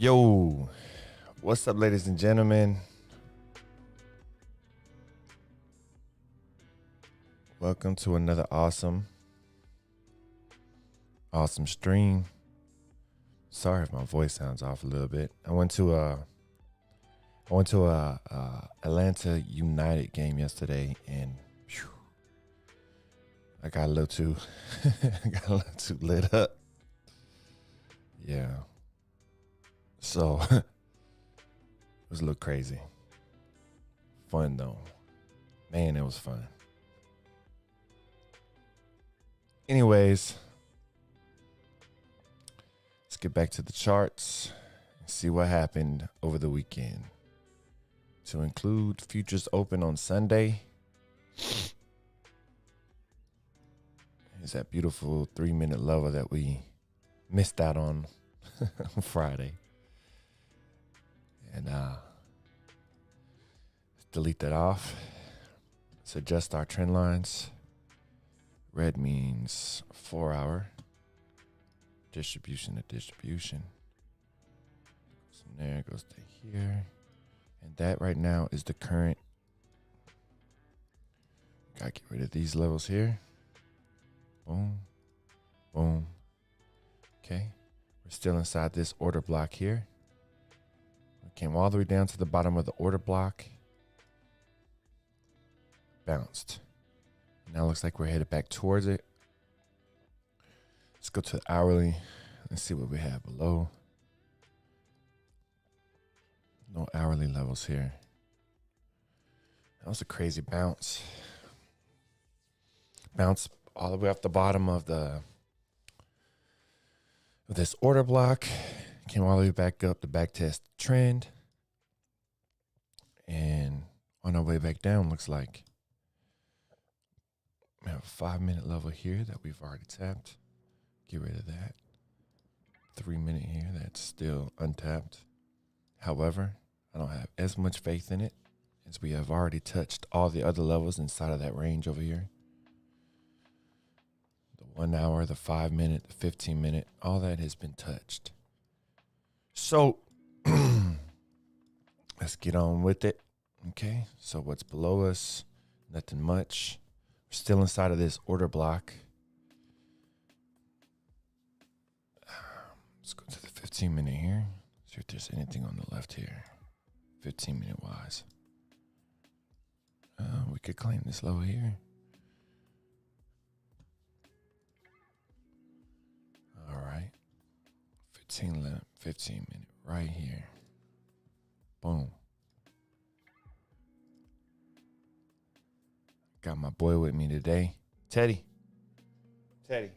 Yo, what's up, ladies and gentlemen? Welcome to another awesome stream. Sorry if my voice sounds off a little bit. I went to a Atlanta United game yesterday, and I got a little too lit up. Yeah. So it was a little crazy. Fun though. Man, it was fun. Anyways, let's get back to the charts and see what happened over the weekend. To include futures open on Sunday. Is that beautiful 3-minute level that we missed out on Friday. And let's delete that off. Let's adjust our trend lines. Red means 4-hour. Distribution to distribution. Goes from there, goes to here. And that right now is the current. Gotta get rid of these levels here. Boom. Boom. Okay. We're still inside this order block here. We came all the way down to the bottom of the order block. Bounced. Now it looks like we're headed back towards it. Let's go to the hourly. Let's see what we have below. No hourly levels here. That was a crazy bounce. Bounce all the way off the bottom of this order block. Came all the way back up to back test trend. And on our way back down, looks like we have a 5-minute level here that we've already tapped. Get rid of that. 3-minute here that's still untapped. However, I don't have as much faith in it as we have already touched all the other levels inside of that range over here. The 1 hour, the 5-minute, the 15-minute, all that has been touched. So let's get on with it. Okay, so what's below us? Nothing much. We're still inside of this order block. Let's go to the 15-minute here. See if there's anything on the left here. 15-minute wise. We could claim this low here. All right. 15-minute right here. Boom. Got my boy with me today. Teddy. Come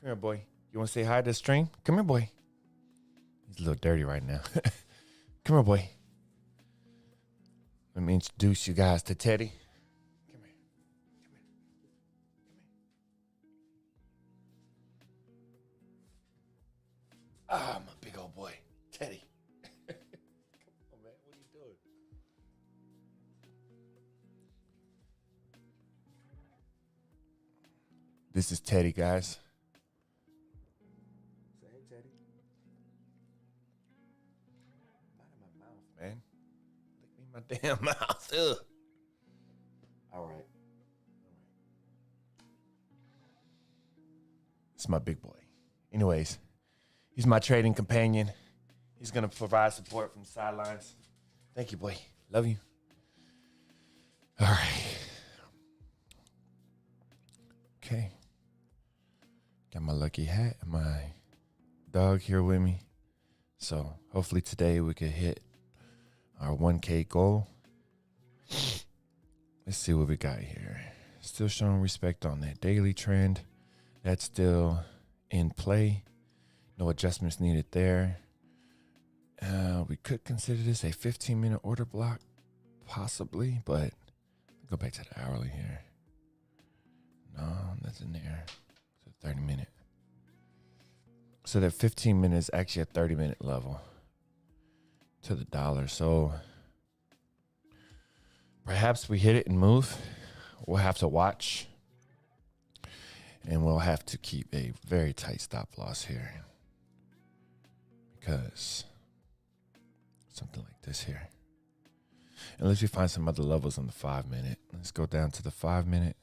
here, boy. You want to say hi to the stream? Come here, boy. He's a little dirty right now. Come here, boy. Let me introduce you guys to Teddy. Come here. Ah, my big old boy. Teddy. Come on, man. What are you doing? This is Teddy, guys. Say hey, Teddy. Not in my mouth, man. Lick me in my damn mouth. Ugh. All right. It's my big boy. Anyways, he's my trading companion. He's going to provide support from the sidelines. Thank you, boy. Love you. All right. Okay. Got my lucky hat and my dog here with me. So hopefully today we could hit our 1K goal. Let's see what we got here. Still showing respect on that daily trend. That's still in play. No adjustments needed there. We could consider this a 15-minute order block, possibly, but go back to the hourly here. No, nothing there. 30-minute. So that 15-minute is actually a 30-minute level to the dollar. So perhaps we hit it and move. We'll have to watch. And we'll have to keep a very tight stop loss here. Because something like this here. Unless we find some other levels on the 5 minute. Let's go down to the 5 minute.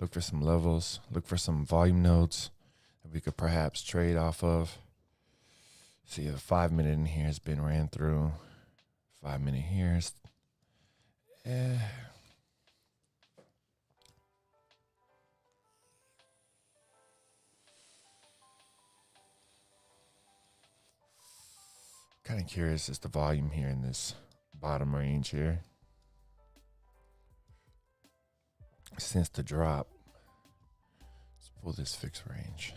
Look for some levels. Look for some volume nodes that we could perhaps trade off of. See, the 5 minute in here has been ran through. 5 minute here is kind of curious as the volume here in this bottom range here. Since the drop, let's pull this fixed range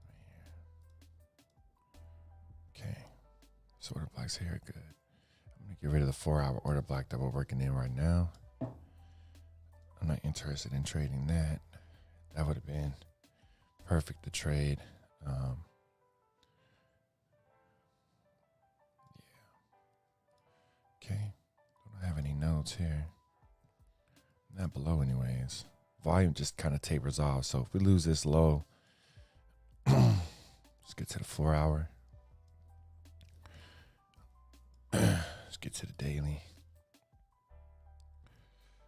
right here. Okay, so order blocks here, good. I'm gonna get rid of the 4-hour order block that we're working in right now. I'm not interested in trading that. That would have been perfect to trade. Yeah. Okay, don't have any nodes here. Not below anyways. Volume just kind of tapers off. So if we lose this low, let's get to the 4-hour. Let's get to the daily.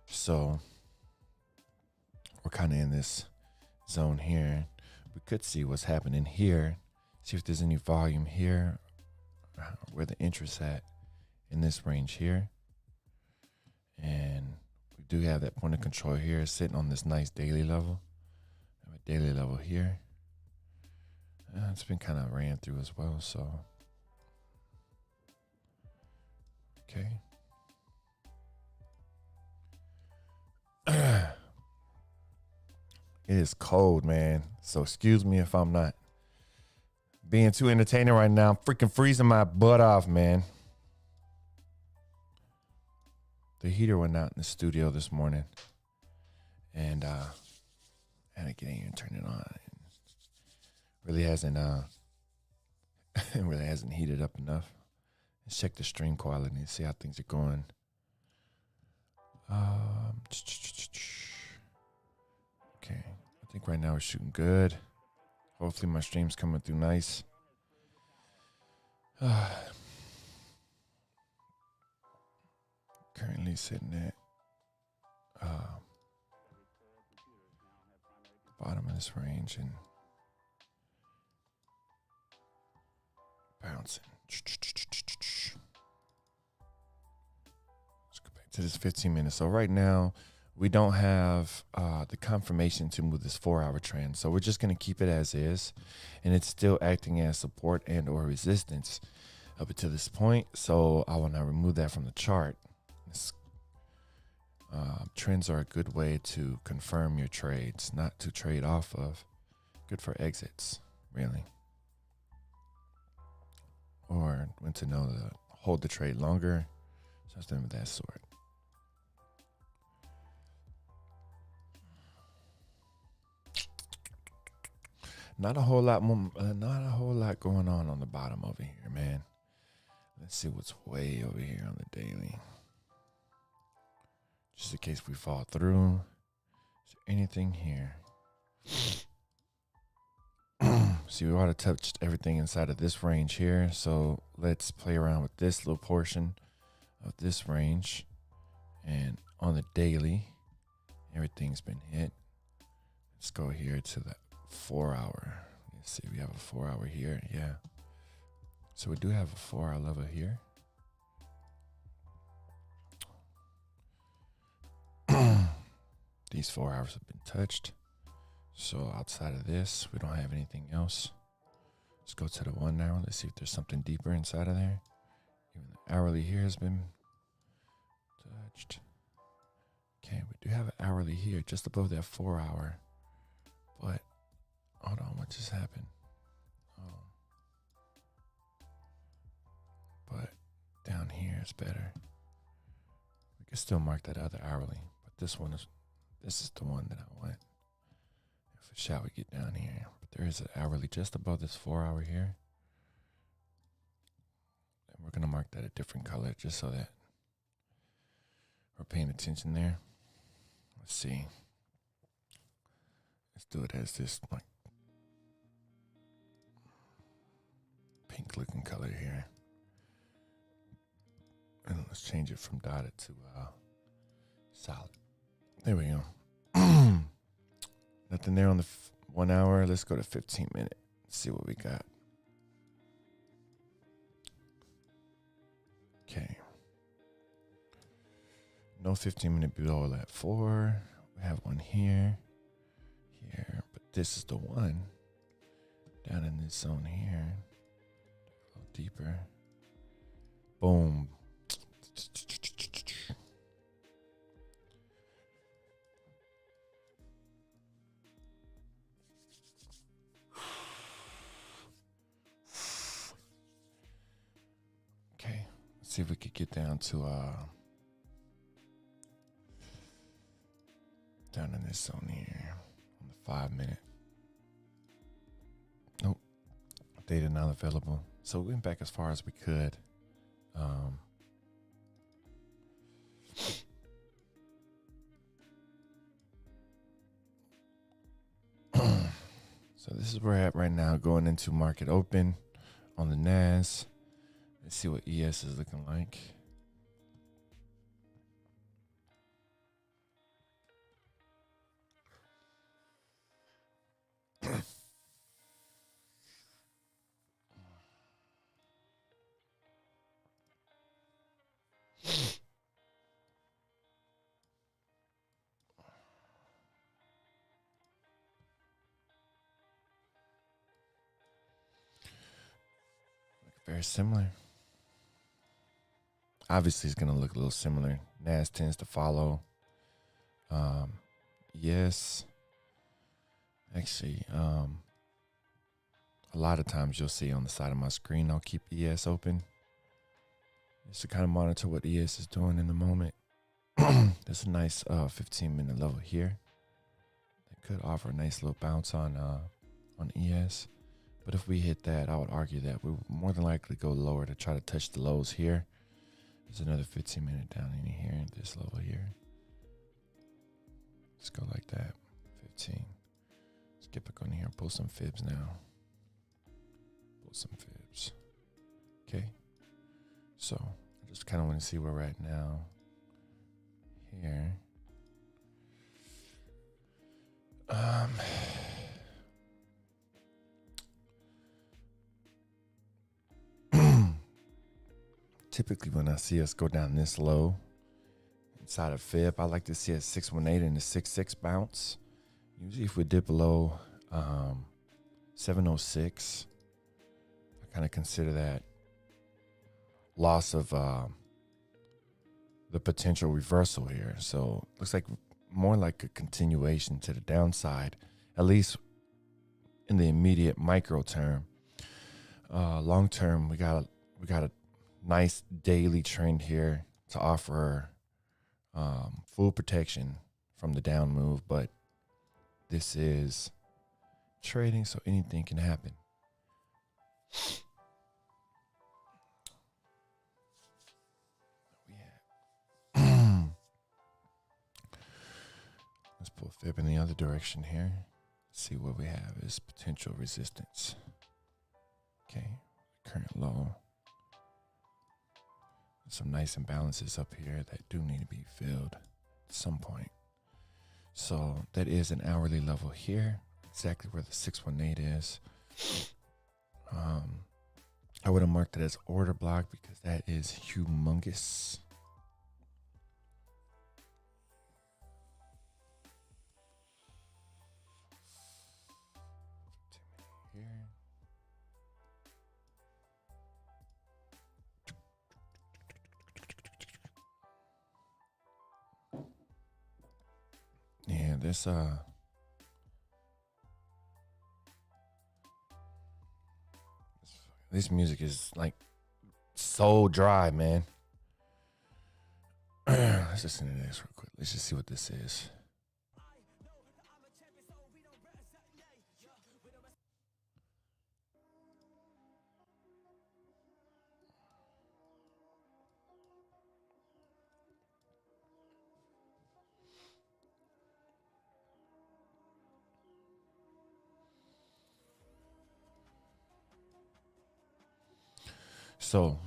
So we're kind of in this zone here. We could see what's happening here. See if there's any volume here, where the interest at in this range here. And we do have that point of control here sitting on this nice daily level. Have a daily level here. It's been kind of ran through as well, so. Okay. It is cold, man. So excuse me if I'm not being too entertaining right now. I'm freaking freezing my butt off, man. The heater went out in the studio this morning, and I had to get in here and turn it on. It really hasn't heated up enough. Let's check the stream quality and see how things are going. Okay, I think right now we're shooting good. Hopefully my stream's coming through nice. Currently sitting at the bottom of this range and bouncing. Let's go back to this 15 minutes. So right now we don't have the confirmation to move this 4-hour trend. So we're just going to keep it as is, and it's still acting as support and or resistance up until this point. So I will now remove that from the chart. Trends are a good way to confirm your trades, not to trade off of. Good for exits, really. Or when to know to hold the trade longer, something of that sort. Not a whole lot more, not a whole lot going on the bottom over here, man. Let's see what's way over here on the daily. Just in case we fall through. Is there anything here? See, we already touched everything inside of this range here. So let's play around with this little portion of this range. And on the daily, everything's been hit. Let's go here to the 4-hour. Let's see, we have a 4-hour here. Yeah. So we do have a 4-hour level here. These 4 hours have been touched. So outside of this, we don't have anything else. Let's go to the 1 hour. Let's see if there's something deeper inside of there. Even the hourly here has been touched. Okay, we do have an hourly here just above that 4-hour. But hold on, what just happened? Oh. But down here is better. We can still mark that other hourly, but this is the one that I want. If shall we get down here? But there is an hourly just above this 4-hour here. And we're gonna mark that a different color just so that we're paying attention there. Let's see. Let's do it as this like pink looking color here. Let's change it from dotted to solid. There we go. Nothing there on the 1 hour. Let's go to 15 minute. See what we got. Okay. No 15-minute below at 4. We have one here, but this is the one down in this zone here. A little deeper. Boom. Okay, let's see if we could get down to down in this zone here on the 5 minute. Nope, data not available. So we went back as far as we could. So this is where we're at right now, going into market open on the NAS. Let's see what ES is looking like. Very similar. Obviously, it's going to look a little similar. NAS tends to follow. Yes. Actually, a lot of times you'll see on the side of my screen, I'll keep ES open just to kind of monitor what ES is doing in the moment. There's a nice 15-minute level here that could offer a nice little bounce on ES. But if we hit that, I would argue that we would more than likely go lower to try to touch the lows here. There's another 15-minute down in here at this level here. Let's go like that. 15. Let's get back on here and pull some fibs now. Pull some fibs. Okay. So I just kind of want to see where we're at now. Here. Typically when I see us go down this low inside of fib, I like to see a 618 and a 66 bounce. Usually if we dip below 706, I kind of consider that loss of the potential reversal here. So looks like more like a continuation to the downside, at least in the immediate micro term. Long term, we got a nice daily trend here to offer full protection from the down move, but this is trading, so anything can happen. Let's pull fib in the other direction here. See what we have is potential resistance. Okay, current low. Some nice imbalances up here that do need to be filled at some point. So that is an hourly level here, exactly where the 618 is. I would have marked it as order block because that is humongous. Here. Yeah, this music is like so dry, man. Let's listen to this real quick. Let's just see what this is. So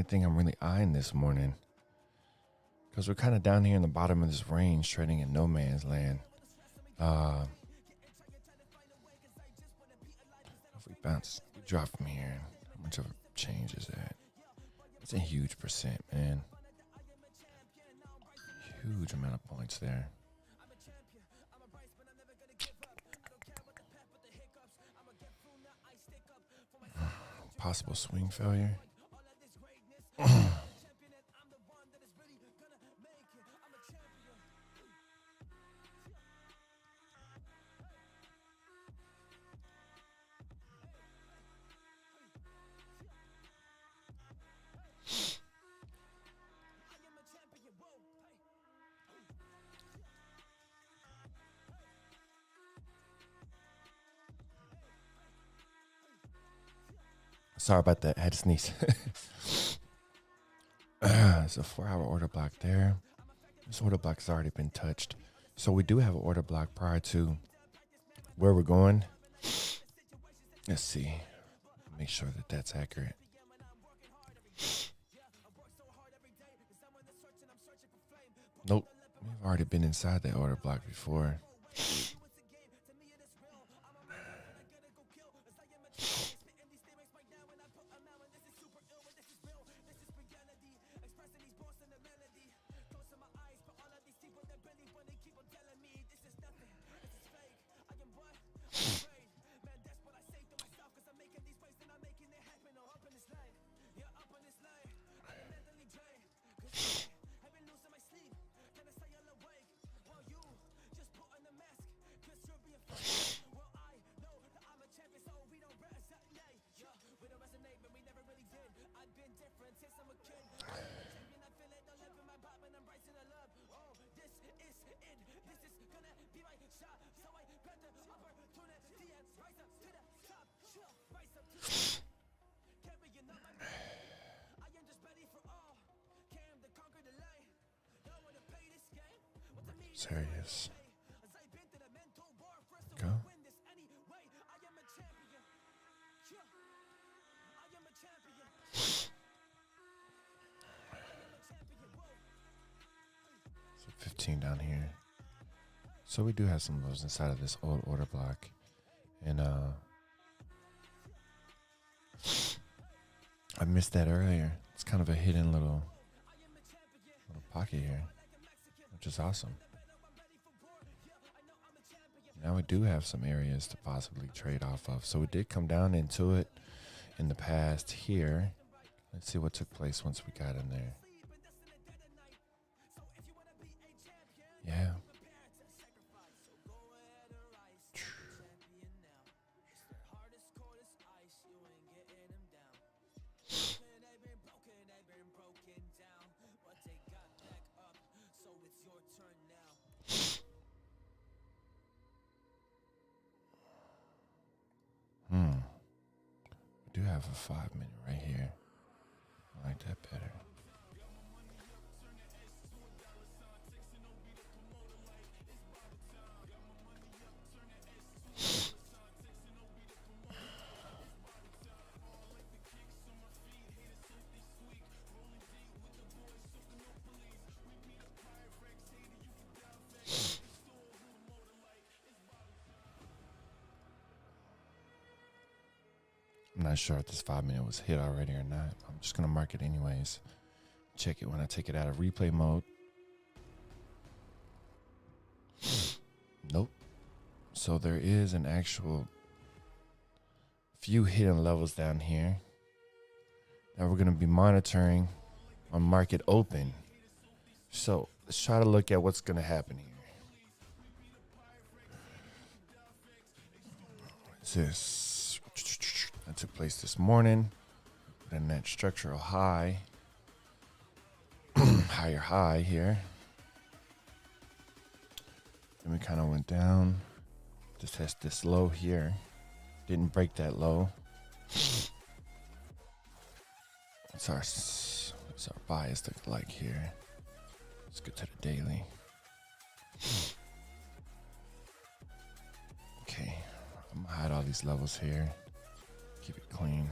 thing I'm really eyeing this morning, because we're kind of down here in the bottom of this range, trading in no man's land. If we bounce, we drop from here, how much of a change is that? It's a huge percent, man. Huge amount of points there. Possible swing failure. Sorry about that. I had to sneeze. It's a 4-hour order block there. This order block has already been touched. So we do have an order block prior to where we're going. Let's see. Make sure that that's accurate. Nope. We've already been inside that order block before. Serious. Go. So 15 down here. So we do have some of those inside of this old order block. And I missed that earlier. It's kind of a hidden little pocket here, which is awesome. Now we do have some areas to possibly trade off of. So we did come down into it in the past here. Let's see what took place once we got in there. Yeah. We do have a 5-minute right here. I like that better. I'm not sure if this 5-minute was hit already or not. I'm just going to mark it anyways. Check it when I take it out of replay mode. Nope. So there is an actual few hidden levels down here that we're going to be monitoring on market open. So let's try to look at what's going to happen here. What's this? That took place this morning. Then that structural high, higher high here. Then we kind of went down to test this low here. Didn't break that low. What's our bias look like here? Let's get to the daily. Okay, I'm gonna hide all these levels here. Keep it clean.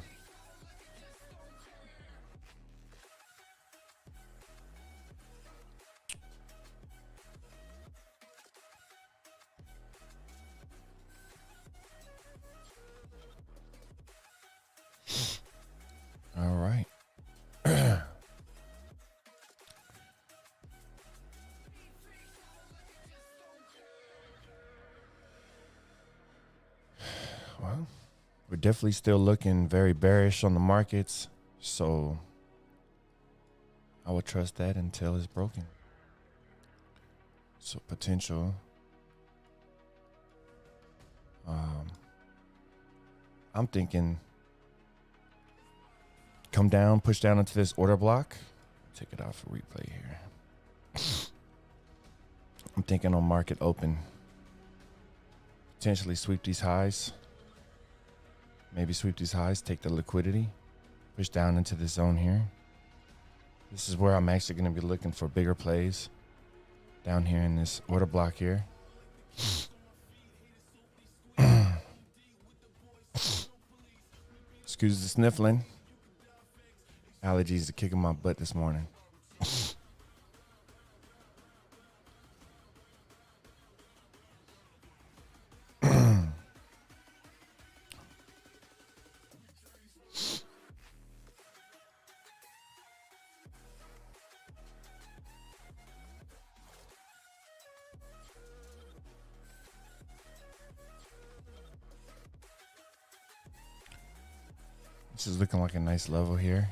Well, we're definitely still looking very bearish on the markets, so I would trust that until it's broken. So potential. I'm thinking come down, push down into this order block. Take it off for replay here. I'm thinking on market open. Potentially sweep these highs. Maybe sweep these highs, take the liquidity, push down into this zone here. This is where I'm actually going to be looking for bigger plays down here in this order block here. Excuse the sniffling. Allergies are kicking my butt this morning. This is looking like a nice level here.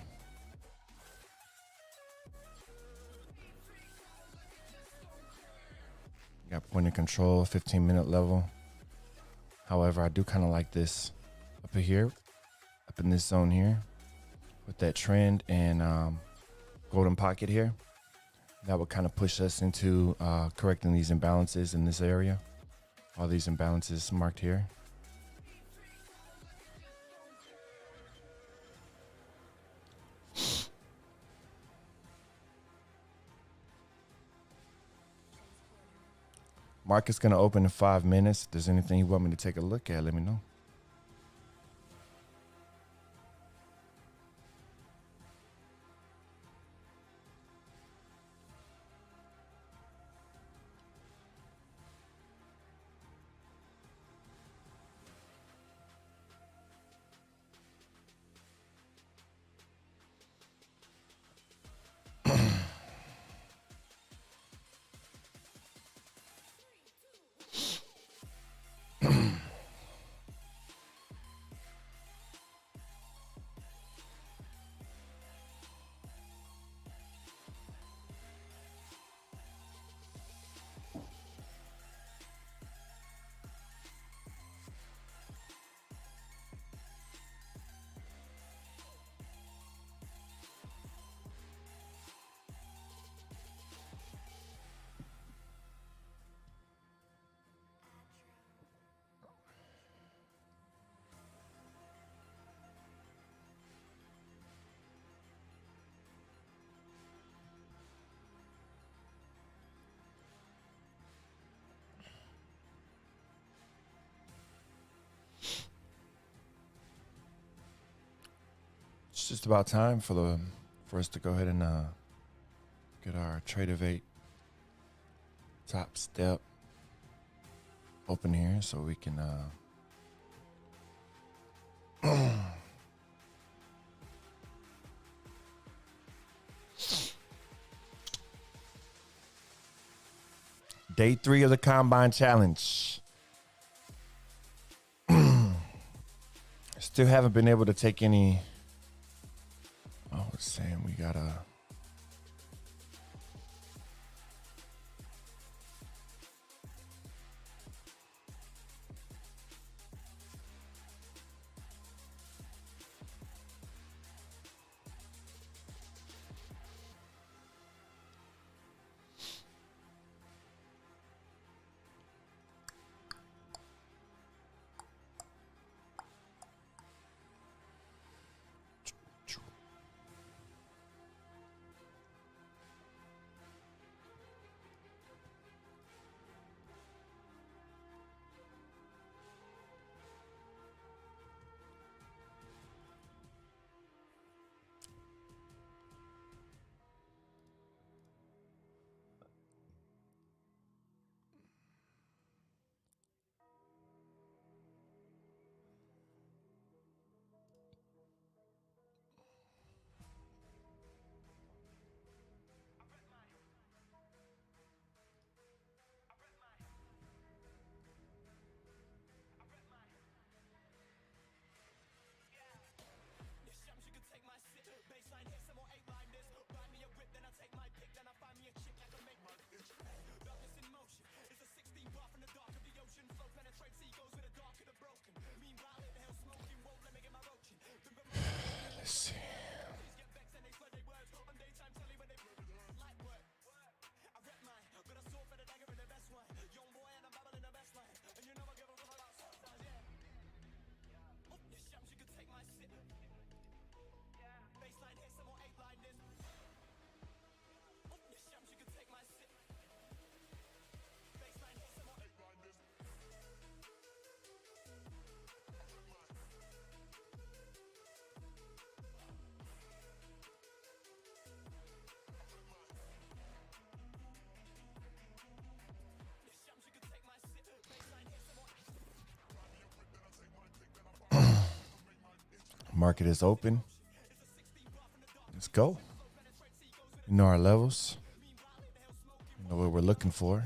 Got point of control, 15-minute level. However, I do kind of like this up here, up in this zone here, with that trend and golden pocket here. That would kind of push us into correcting these imbalances in this area. All these imbalances marked here. Market's going to open in 5 minutes. If there's anything you want me to take a look at, let me know. It's just about time for us to go ahead and get our trade of 8 top step open here, so we can Day 3 of the Combine Challenge. Still haven't been able to take any. Oh, it's saying we gotta. Market is open. Let's go. You know our levels. You know what we're looking for.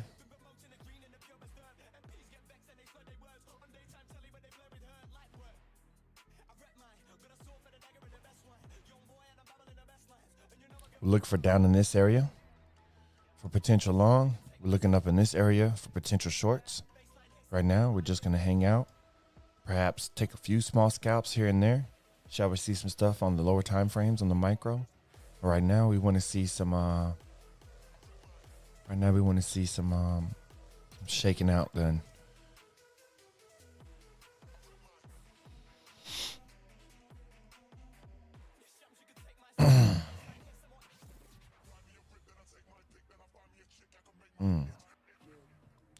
We look for down in this area for potential long. We're looking up in this area for potential shorts. Right now, we're just going to hang out. Perhaps take a few small scalps here and there. Shall we see some stuff on the lower time frames on the micro? Right now, we want to see some. Shaking out then.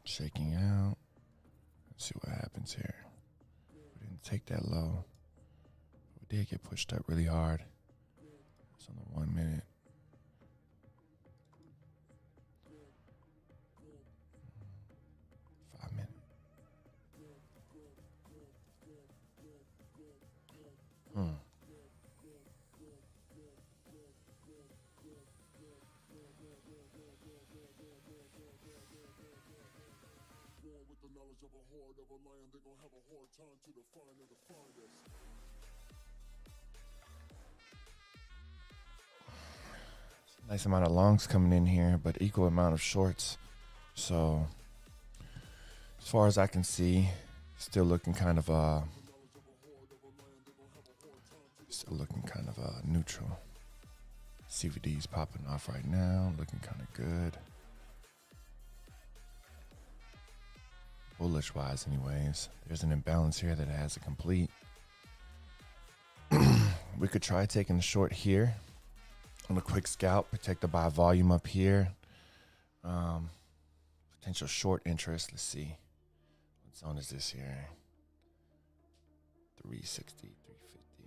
Shaking out. Let's see what happens here. We didn't take that low. We did get pushed up really hard. It's on the 1 minute. Nice amount of longs coming in here, but equal amount of shorts. So as far as I can see, still looking kind of neutral. CVD's popping off right now, looking kind of good. Bullish wise anyways. There's an imbalance here that has to complete. We could try taking the short here on a quick scalp, protected by volume up here. Potential short interest. Let's see. What zone is this here? 360, 350.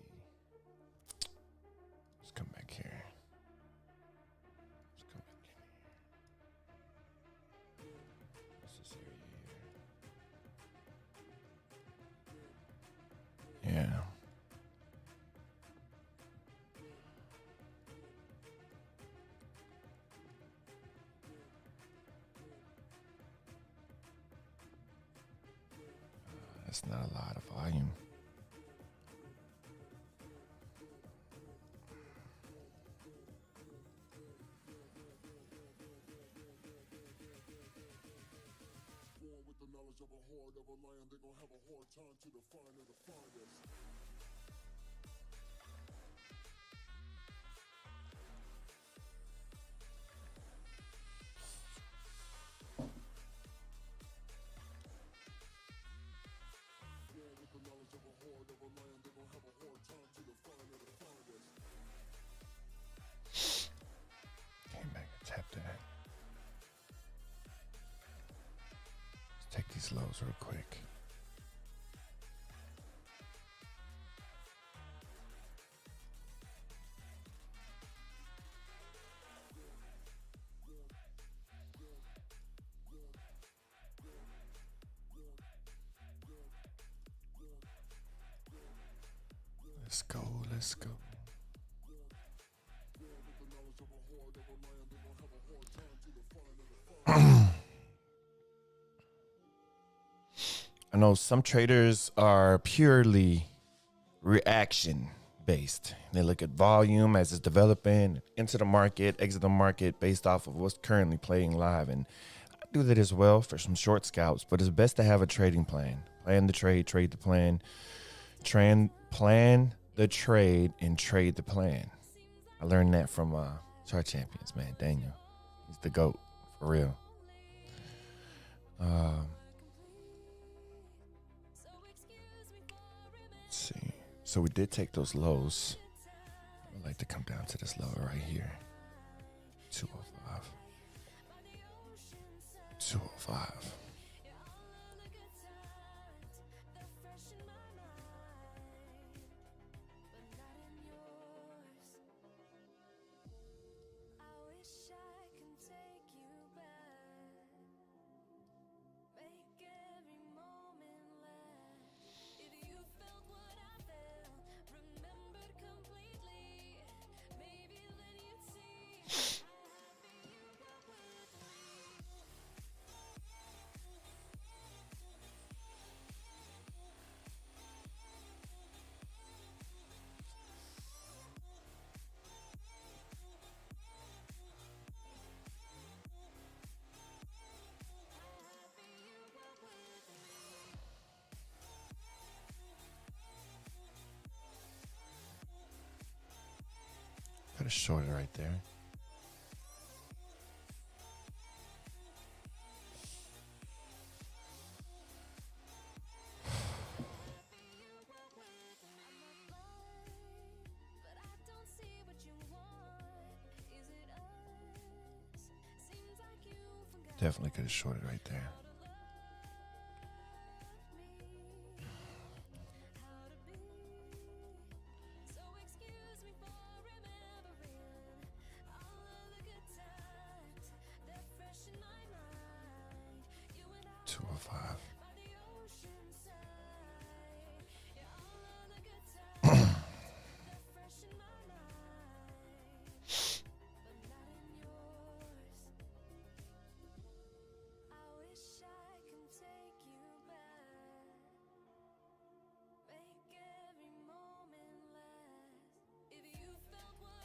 Let's come back here. What's this area here? Yeah. That's not a lot of volume. Came back and tapped that. Let's take these lows real quick. Let's go, let's go. I know some traders are purely reaction based. They look at volume as it's developing, into the market, exit the market based off of what's currently playing live. And I do that as well for some short scalps, but it's best to have a trading plan. Plan the trade, trade the plan. Plan the trade and trade the plan. I learned that from Chart Champions, man. Daniel, he's the GOAT for real. Let's see. So we did take those lows. I'd like to come down to this level right here. 205. 205. have shorted right there. Definitely could have shorted right there. Two or five.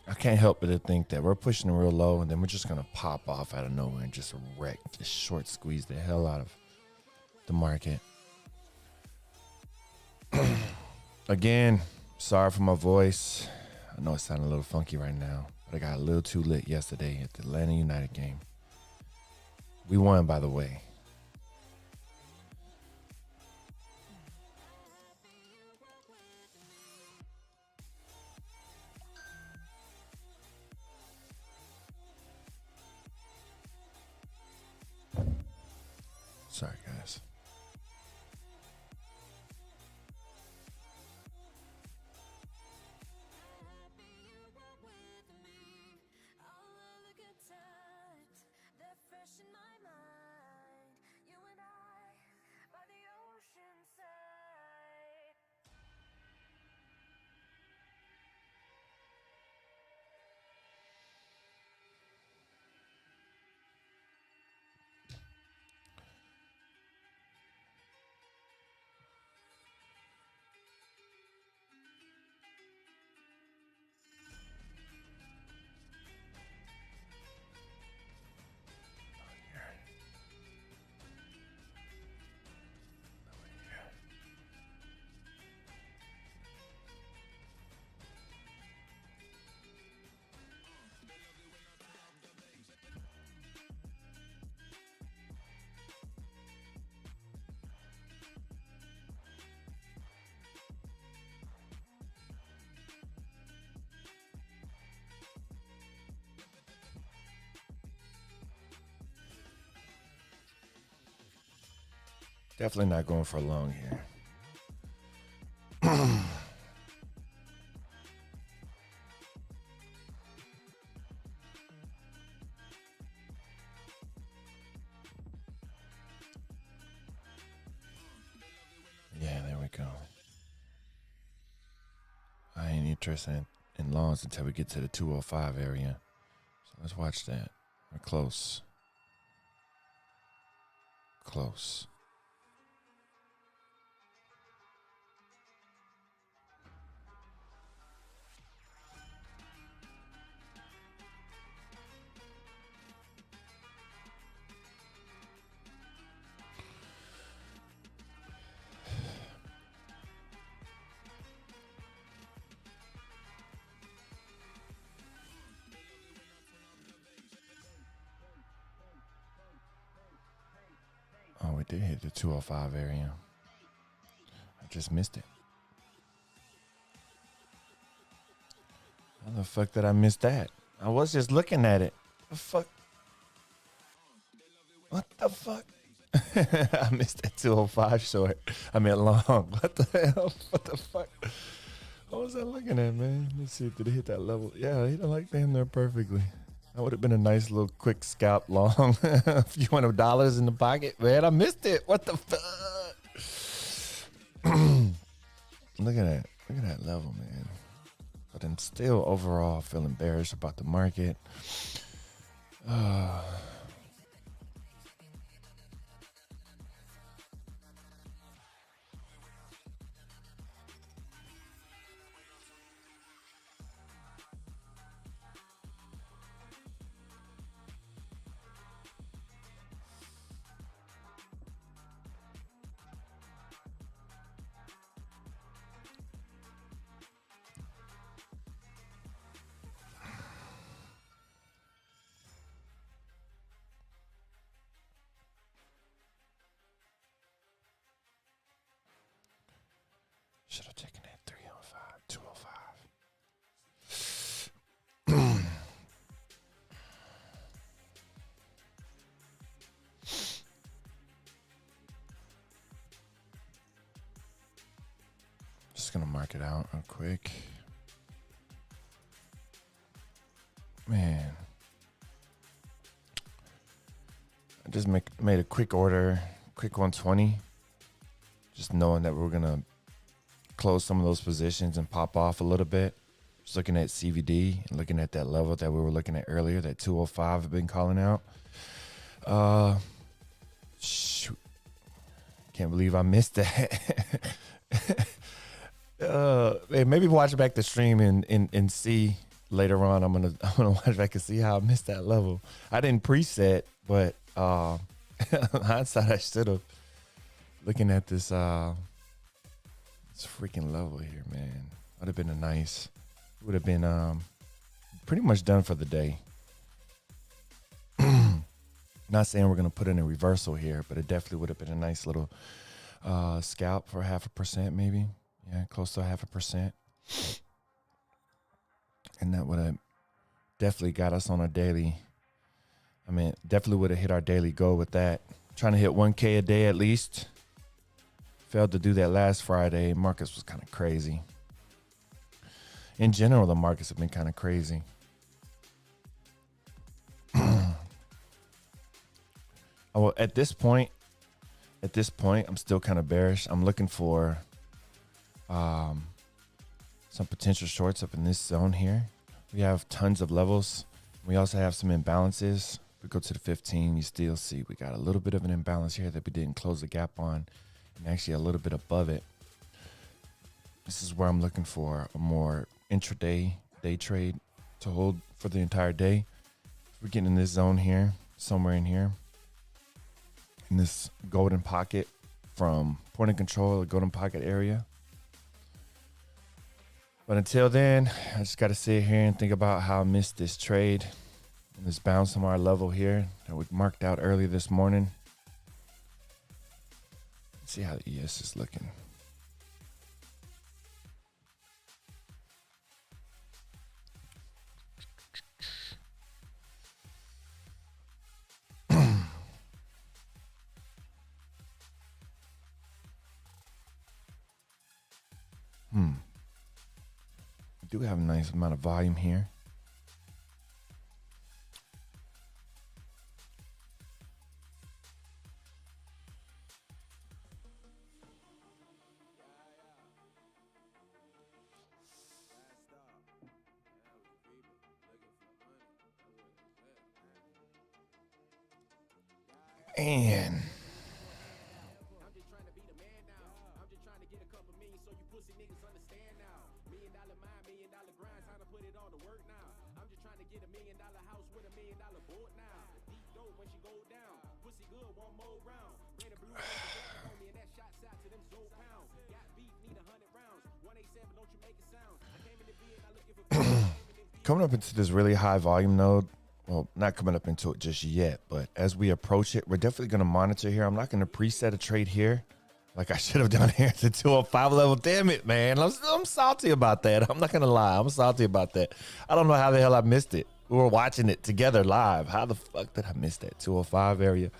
I can't help but to think that we're pushing real low and then we're just going to pop off out of nowhere and just wreck, just short squeeze the hell out of the market. Again, sorry for my voice. I know it sounded a little funky right now, but I got a little too lit yesterday at the Atlanta United game. We won, by the way. Sorry, guys. Definitely not going for long here. Yeah, there we go. I ain't interested in longs until we get to the 205 area. So let's watch that. We're close. Close. Oh, we did hit the 205 area. I just missed it. How the fuck did I miss that? I was just looking at it. The fuck? What the fuck? I missed that 205 short. I meant long. What the hell? What the fuck? What was I looking at, man? Let's see. Did it hit that level? Yeah, he did like damn there perfectly. That would have been a nice little quick scalp long. A few $100 in the pocket. Man, I missed it. What the fuck? Look at that. Look at that level, man. But I'm still overall feeling bearish about the market. Should have taken that 305, 205. Just gonna mark it out real quick. Man, I just made a quick order, quick 120. Just knowing that we're gonna close some of those positions and pop off a little bit. Just looking at CVD and looking at that level that we were looking at earlier, that 205 I've been calling out. Shoot, can't believe I missed that. Maybe watch back the stream and see later on. I'm gonna watch back and see how I missed that level. I didn't preset, but hindsight, I should have. Looking at this freaking level here, man, would have been would have been pretty much done for the day. Not saying we're gonna put in a reversal here, but it definitely would have been a nice little scalp for 0.5%, maybe. Yeah, close to 0.5%. And that would have definitely got us on a daily. I mean, definitely would have hit our daily goal with that. Trying to hit 1K a day at least. Failed to do that last Friday. Markets was kind of crazy. In general, the markets have been kind of crazy. Well, at this point, I'm still kind of bearish. I'm looking for some potential shorts up in this zone here. We have tons of levels. We also have some imbalances. If we go to the 15, you still see we got a little bit of an imbalance here that we didn't close the gap on, and actually a little bit above it. This is where I'm looking for a more intraday day trade to hold for the entire day. We're getting in this zone here, somewhere in here, in this golden pocket from point of control, the golden pocket area. But until then, I just got to sit here and think about how I missed this trade and this bounce from our level here that we marked out early this morning. Let's see how the ES is looking. We do have a nice amount of volume here. And coming up into this really high volume node. Well, not coming up into it just yet, but as we approach it, we're definitely going to monitor here. I'm not going to preset a trade here like I should have done here at the 205 level. Damn it, man. I'm salty about that. I'm not going to lie. I'm salty about that. I don't know how the hell I missed it. We were watching it together live. How the fuck did I miss that 205 area?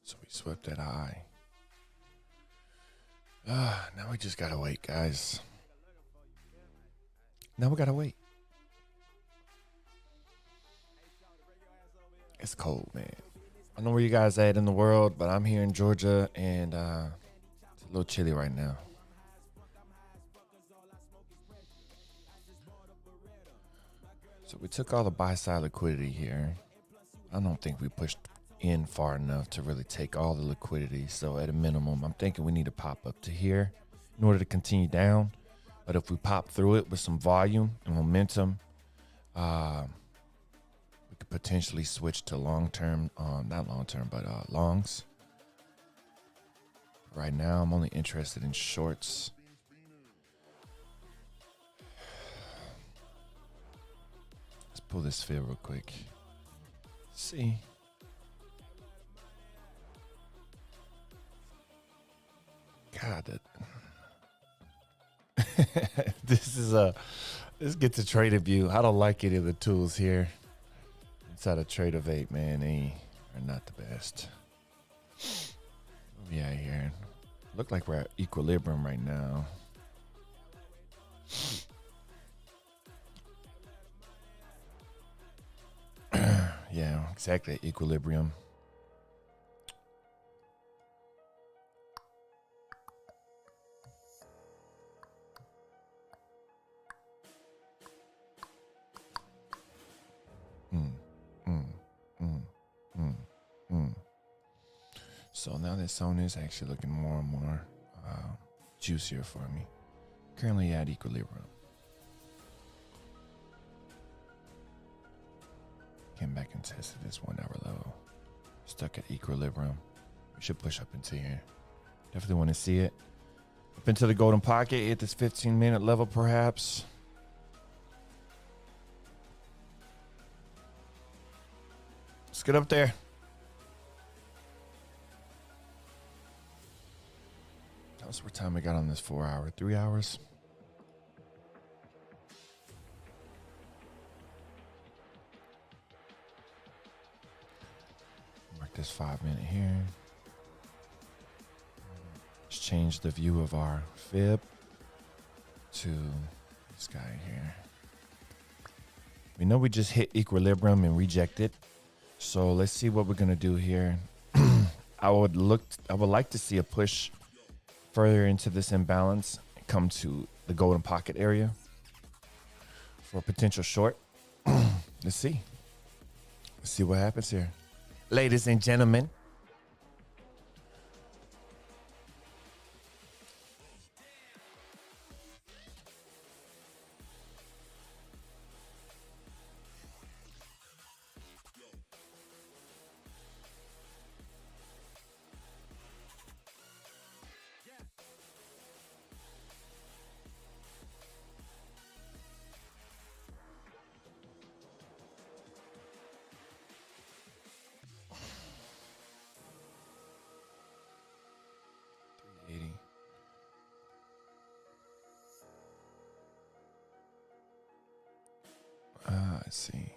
So we swept that high. Now we just gotta wait, guys. Now we gotta wait. It's cold, man. I don't know where you guys at in the world, but I'm here in Georgia, and it's a little chilly right now. So we took all the buy side liquidity here. I don't think we pushed in far enough to really take all the liquidity. So at a minimum, I'm thinking we need to pop up to here in order to continue down. But if we pop through it with some volume and momentum, we could potentially switch to long-term, not long-term, but longs. Right now, I'm only interested in shorts. Let's pull this fib real quick. See. God, this gets a trader view. I don't like any of the tools here inside of Trade of 8, man. They are not the best. Yeah, here. Look like we're at equilibrium right now. Yeah, exactly. Equilibrium. So now this zone is actually looking more and more juicier for me. Currently at equilibrium. Came back and tested this 1 hour low. Stuck at equilibrium. We should push up into here. Definitely want to see it. Up into the golden pocket. Hit this 15-minute level perhaps. Let's get up there. How's what time we got on this 4 hour? 3 hours? Mark this 5 minute here. Let's change the view of our fib to this guy here. We know we just hit equilibrium and rejected. So let's see what we're gonna do here. I would like to see a push further into this imbalance and come to the golden pocket area for a potential short. Let's see. Let's see what happens here. Ladies and gentlemen. Let's see.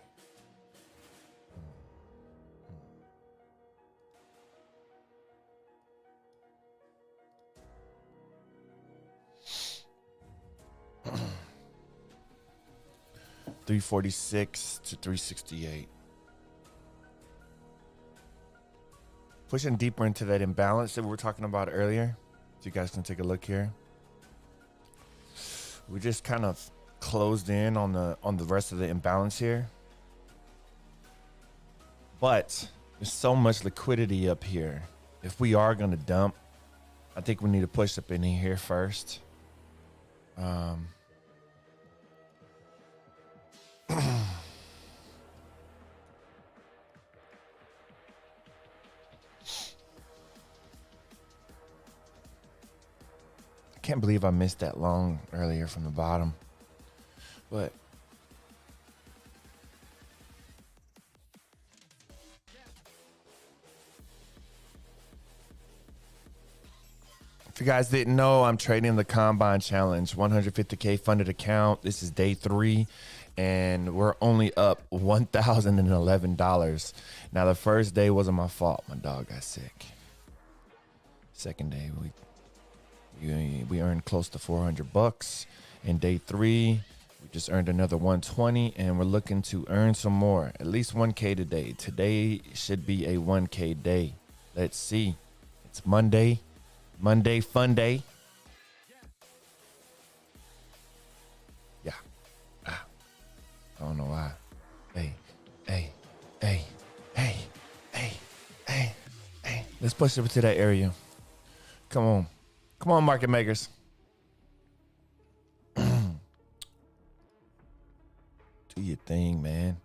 $346 to $368. Pushing deeper into that imbalance that we were talking about earlier. So you guys can take a look here. We just kind of closed in on the rest of the imbalance here. But there's so much liquidity up here. If we are going to dump, I think we need to push up in here first. I can't believe I missed that long earlier from the bottom. But if you guys didn't know, I'm trading the Combine Challenge, 150K funded account. This is day 3, and we're only up $1,011. Now, the first day wasn't my fault. My dog got sick. Second day, we earned close to $400. In day 3, we just earned another 120, and we're looking to earn some more, at least 1K today. Today should be a 1K day. Let's see. It's Monday fun day. Yeah. I don't know why. Hey. Let's push it to that area. Come on, market makers. Do your thing, man.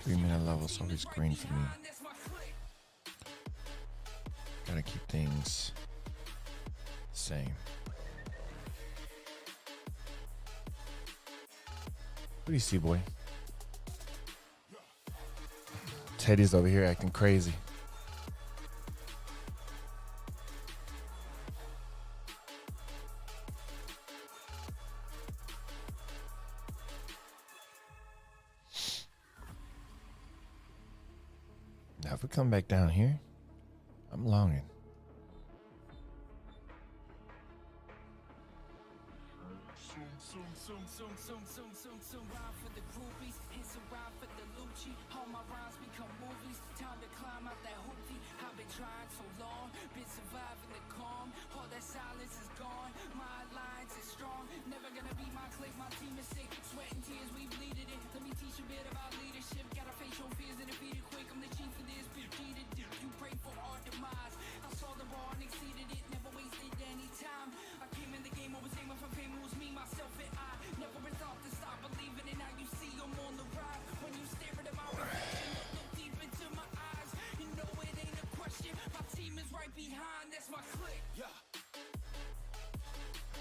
Minute level's always green for me. Gotta keep things the same. What do you see, boy? Teddy's over here acting crazy. Now, if we come back down here, I'm longing.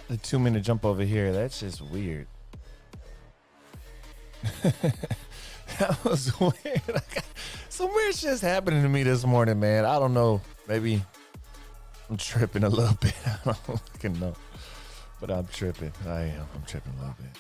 The 2-minute jump over here, that's just weird. That was weird. Some weird shit's happening to me this morning, man. I don't know. Maybe I'm tripping a little bit. I don't fucking know. But I'm tripping. I am. I'm tripping a little bit.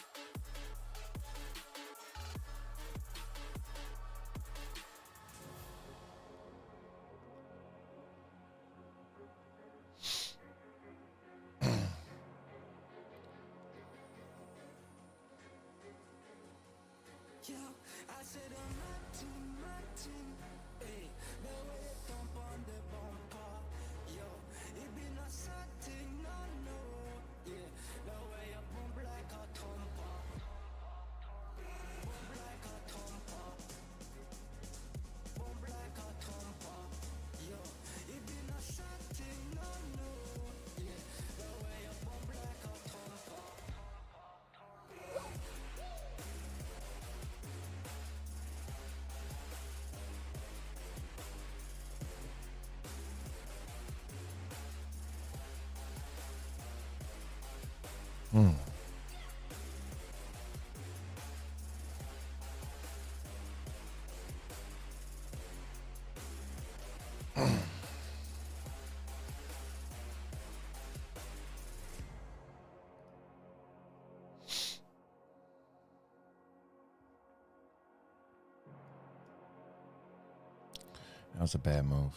That was a bad move.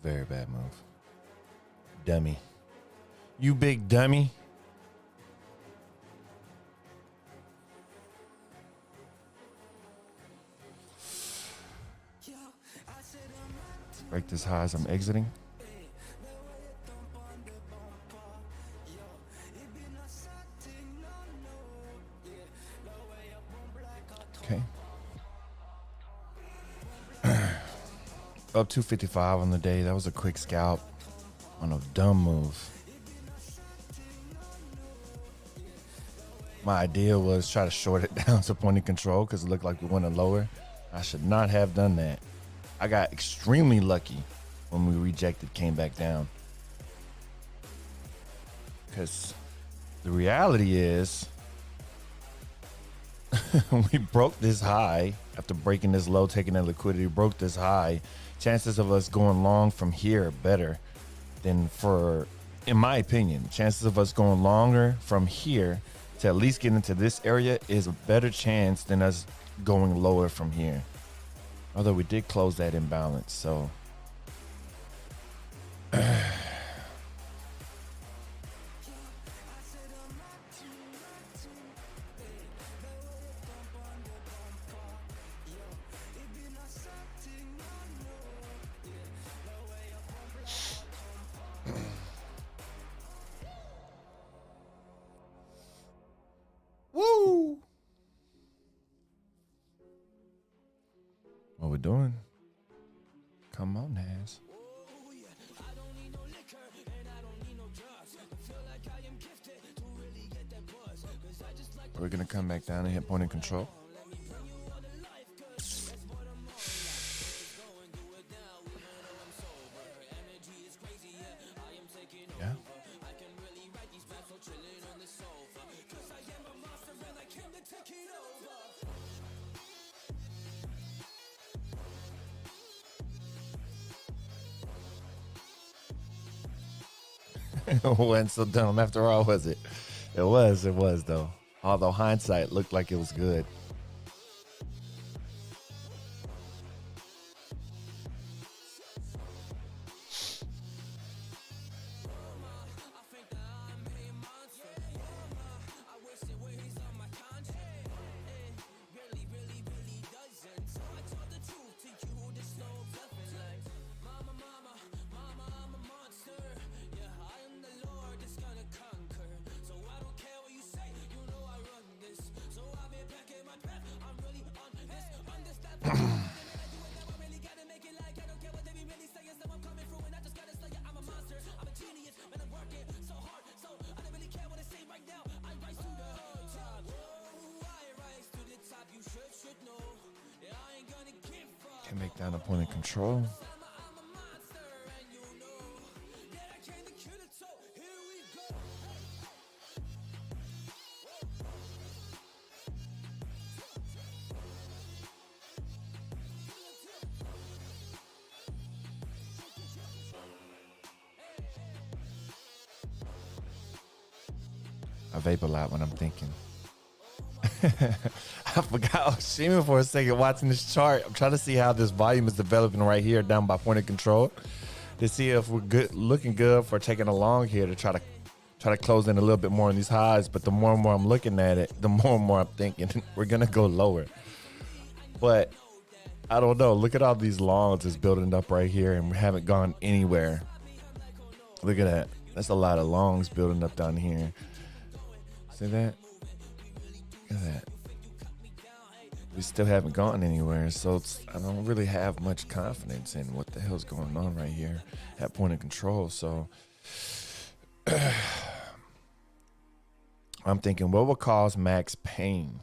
Very bad move. Dummy. You big dummy. Break this high as I'm exiting. Okay. Up 255 on the day. That was a quick scalp on a dumb move. My idea was try to short it down to point of control because it looked like we wanted lower. I should not have done that. I got extremely lucky when we rejected, came back down. Because the reality is we broke this high after breaking this low, taking that liquidity, broke this high. Chances of us going long from here are better than in my opinion, chances of us going longer from here to at least get into this area is a better chance than us going lower from here. Although we did close that imbalance, so woo! What we doing? Come on, Nas. We're gonna come back down and hit point of control. Yeah. It wasn't so dumb after all, was it? It was though. Although hindsight looked like it was good. Can make down a point of control. I vape a lot when I'm thinking. I forgot I was streaming for a second watching this chart. I'm trying to see how this volume is developing right here down by point of control to see if we're good, looking good for taking a long here to try to close in a little bit more on these highs. But the more and more I'm looking at it, the more and more I'm thinking we're gonna go lower. But I don't know. Look at all these longs that's building up right here, and we haven't gone anywhere. Look at that. That's a lot of longs building up down here. See that? Look at that. We still haven't gone anywhere, so I don't really have much confidence in what the hell's going on right here at point of control. So I'm thinking, what will cause max pain?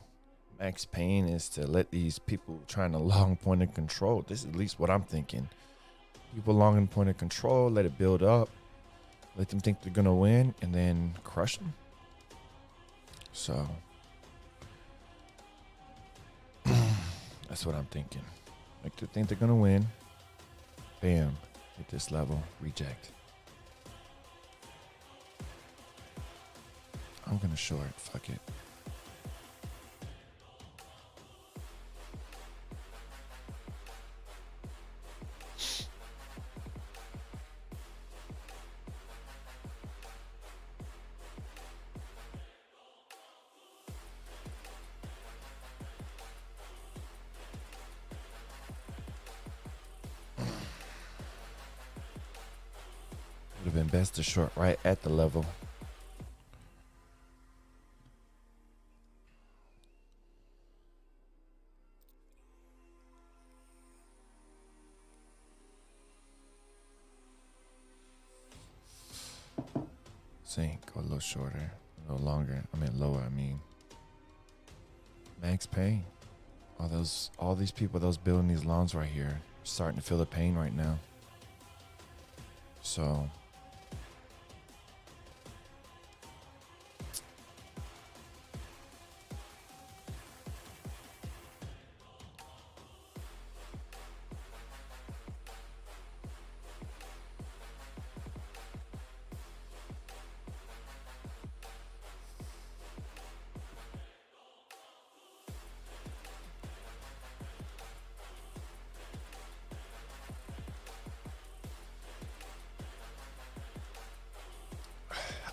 Max pain is to let these people trying to long point of control. This is at least what I'm thinking. People long in point of control, let it build up, let them think they're gonna win, and then crush them. So that's what I'm thinking. Like they think they're gonna win. Bam. Hit this level. Reject. I'm gonna short. Fuck it. Would have been best to short right at the level. See, go a little shorter, a little longer. I mean lower, max pain. All these people, those building these longs right here, starting to feel the pain right now. So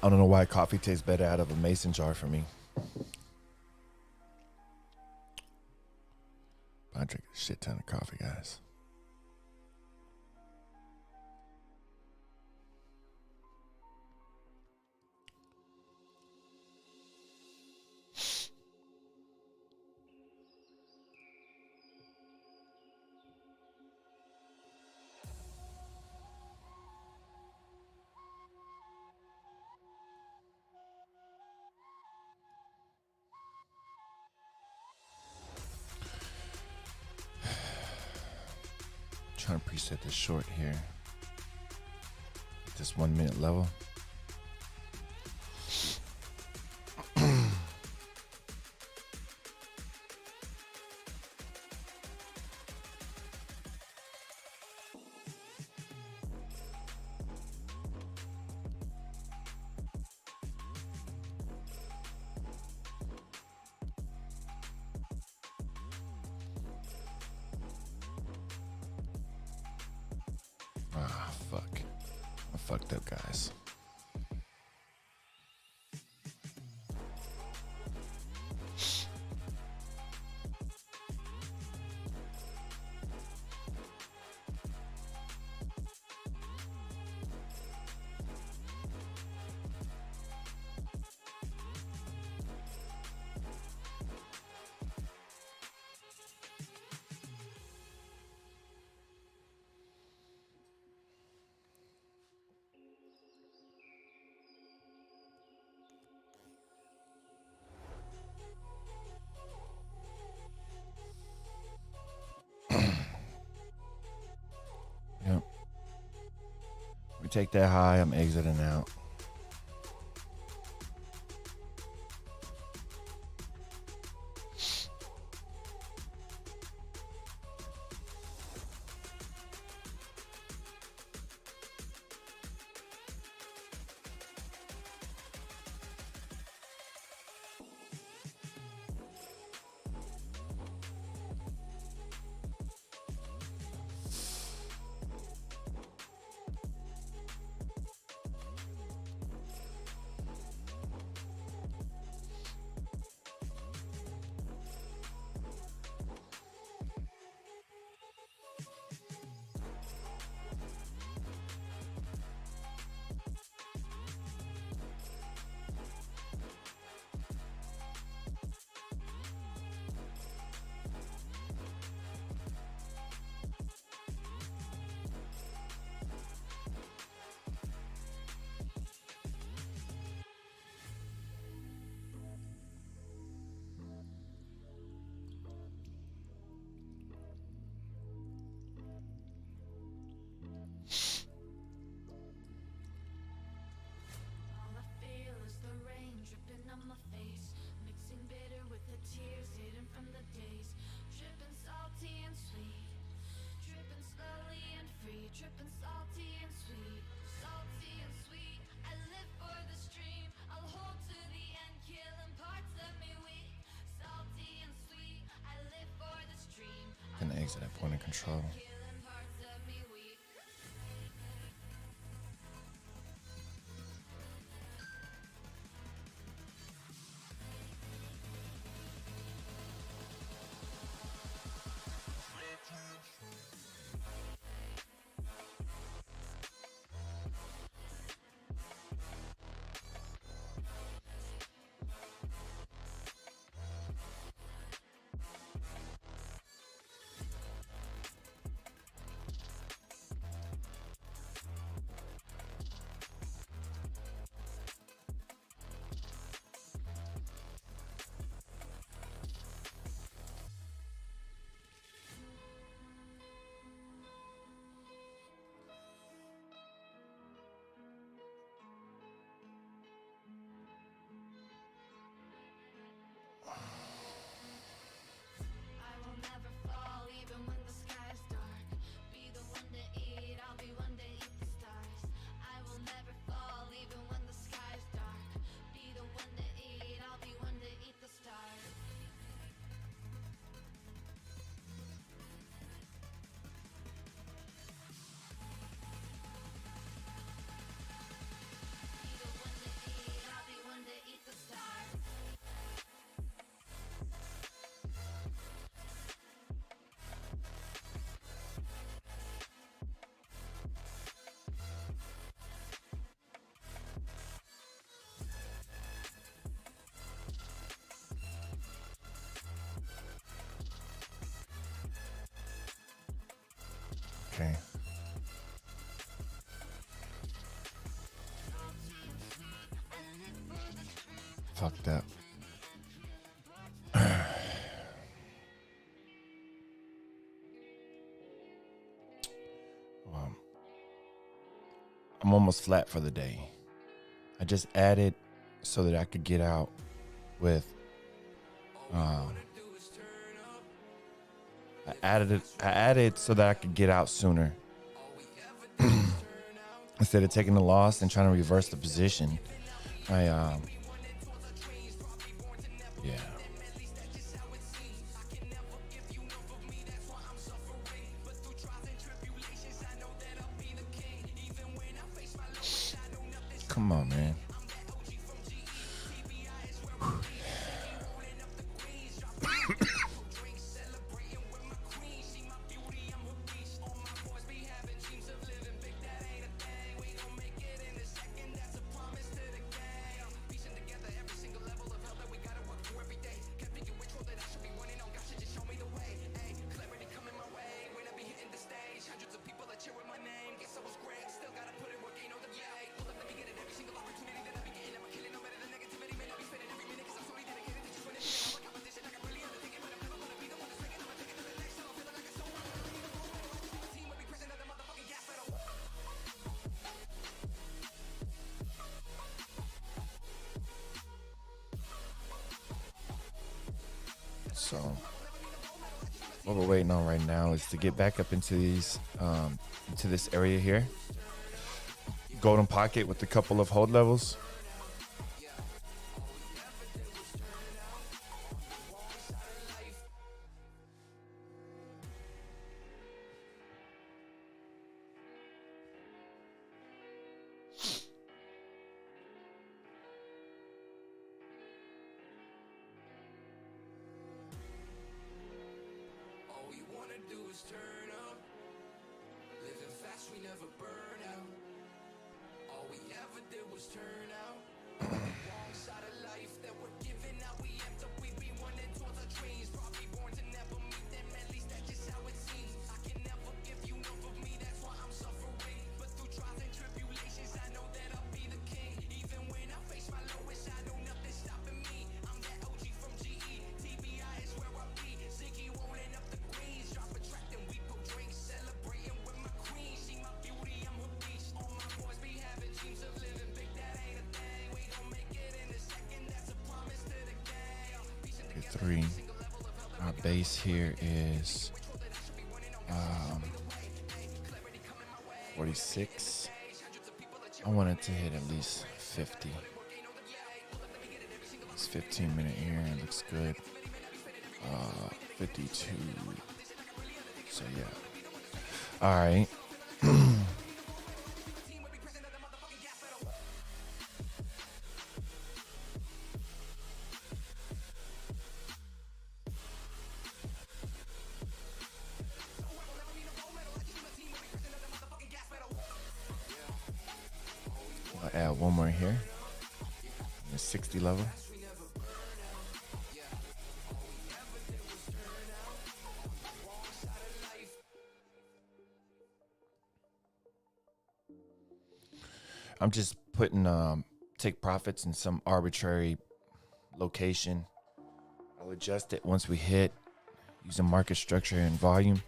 I don't know why coffee tastes better out of a mason jar for me. I drink a shit ton of coffee, guys. Trying to preset this short here. This 1 minute level. Ah, fuck. I fucked up, guys. Yep. We take that high, I'm exiting out. Gonna exit at point of control. Okay. Fucked up. I'm almost flat for the day. I just added so that I could get out with I added so that I could get out sooner. Instead of taking the loss and trying to reverse the position. Yeah. Come on, man. So what we're waiting on right now is to get back up into these into this area here. Golden pocket with a couple of hold levels. Three. Our base here is 46. I wanted to hit at least 50. It's 15-minute here. It looks good. 52. So yeah. All right. I'll add one more here. The 60 level. I'm just putting take profits in some arbitrary location. I'll adjust it once we hit using market structure and volume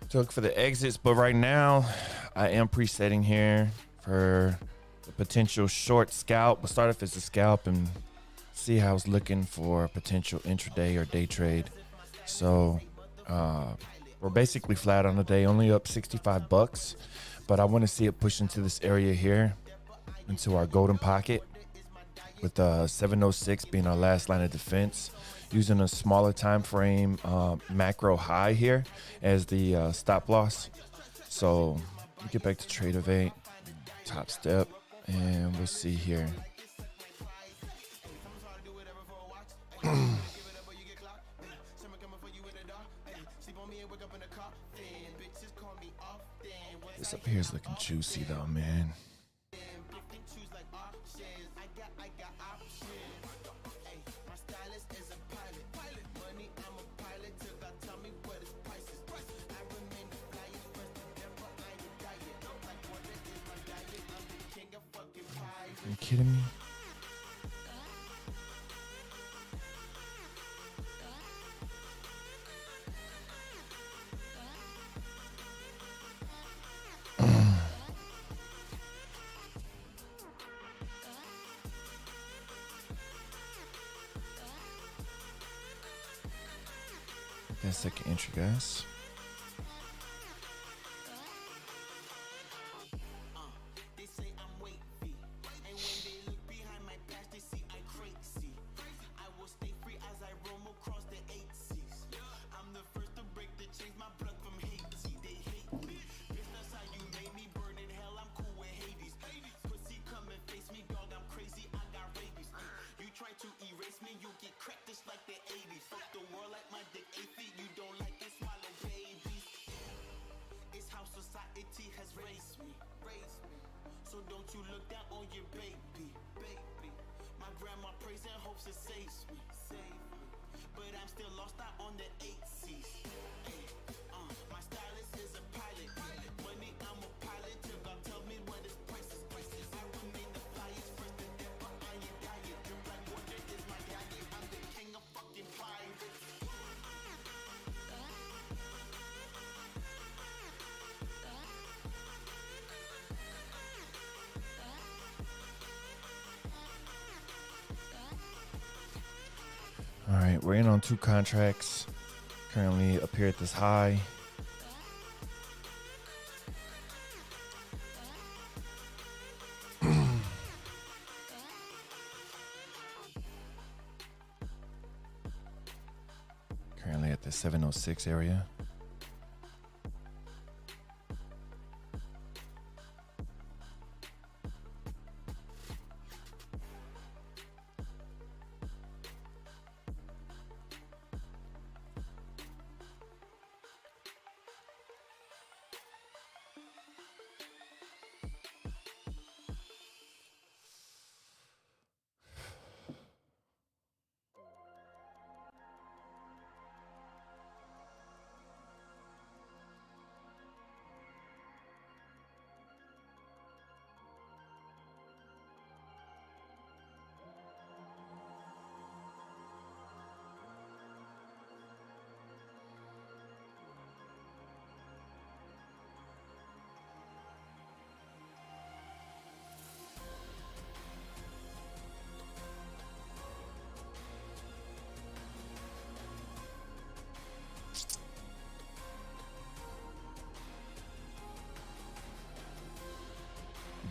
to look for the exits. But right now, I am presetting here for the potential short scalp. We'll start off as a scalp and see how it's looking for a potential intraday or day trade. So we're basically flat on the day, only up $65. But I want to see it push into this area here, into our golden pocket, with 706 being our last line of defense, using a smaller time frame macro high here as the stop loss. So we get back to trade of 8, top step, and we'll see here. This up here is looking juicy though, man. kidding me? That second entry, guys. All right, we're in on 2 contracts. Currently up here at this high. Currently at the 706 area.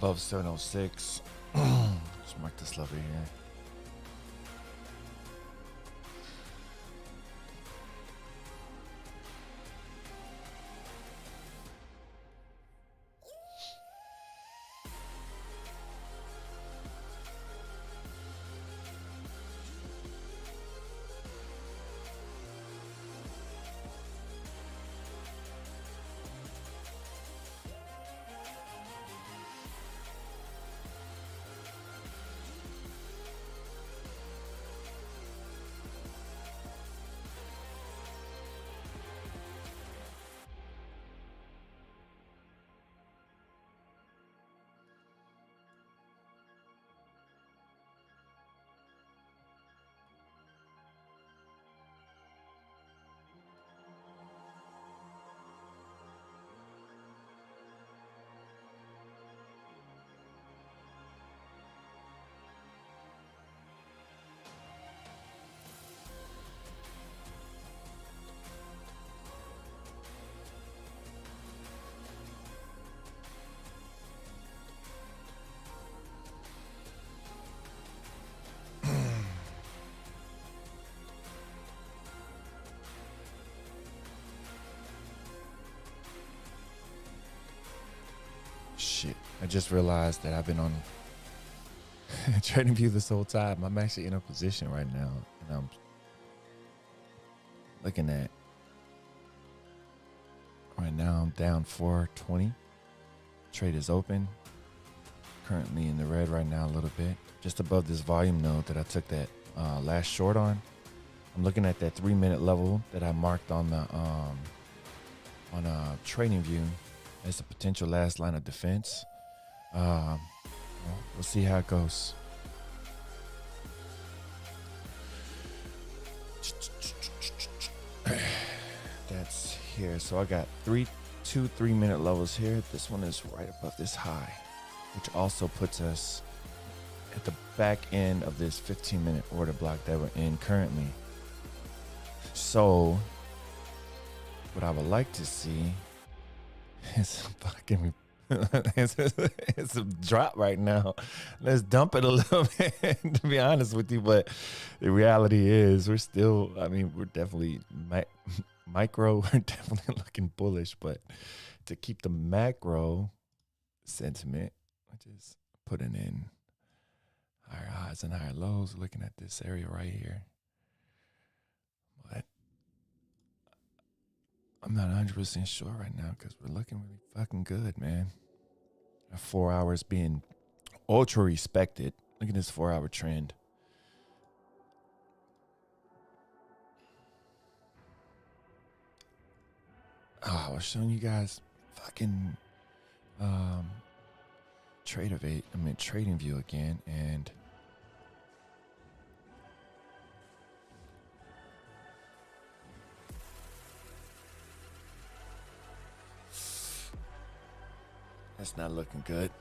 Above 706. Just mark this level here. Shit, I just realized that I've been on Trading View this whole time. I'm actually in a position right now, and I'm looking at right now. I'm down 420. Trade is open. Currently in the red right now a little bit, just above this volume node that I took that last short on. I'm looking at that 3-minute level that I marked on the Trading View as a potential last line of defense. We'll see how it goes. That's here. So I got 2 3-minute levels here. This one is right above this high, which also puts us at the back end of this 15-minute order block that we're in currently. So what I would like to see is fucking it's a drop right now. Let's dump it a little bit, to be honest with you. But the reality is we're still, I mean, we're definitely micro, we're definitely looking bullish. But to keep the macro sentiment, which is putting in higher highs and higher lows, looking at this area right here. But I'm not 100% sure right now because we're looking really fucking good, man. 4 hours being ultra respected. Look at this 4-hour trend. Oh, I was showing you guys fucking trading view again, and that's not looking good.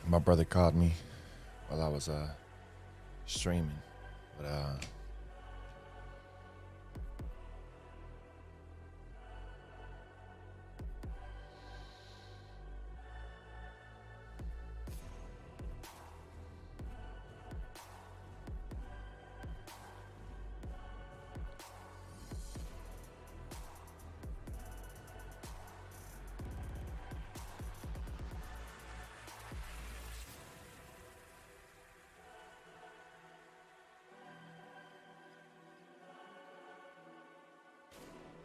My brother called me while I was streaming, but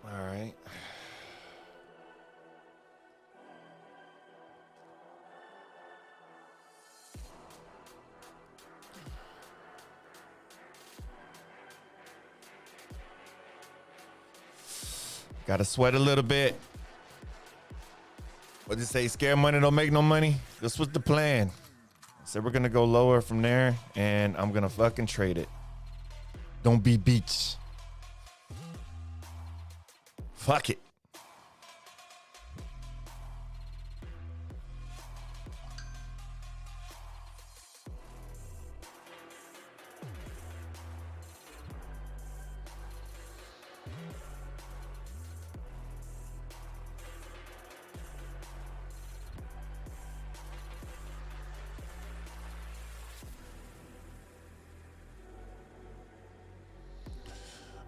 all right. Gotta sweat a little bit. What did you say? Scare money don't make no money? This was the plan. So we're gonna go lower from there, and I'm gonna fucking trade it. Don't be beach. Fuck it.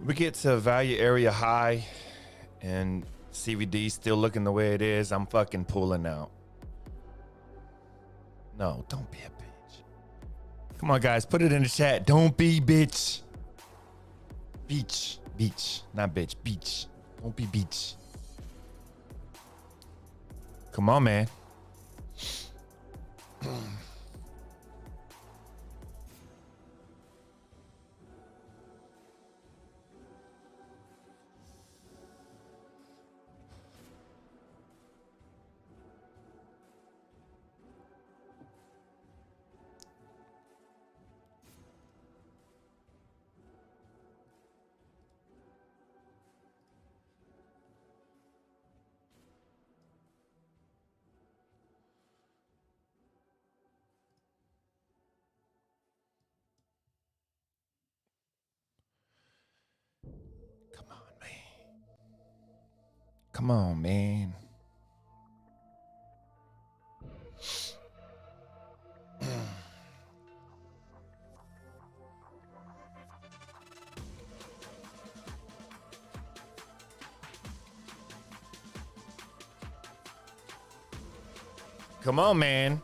We get to value area high and CVD still looking the way it is. I'm fucking pulling out. No, don't be a bitch. Come on, guys, put it in the chat. Don't be bitch. Beach, beach, not bitch, beach. Don't be beach. Come on, man. Come on, man. Come on, man.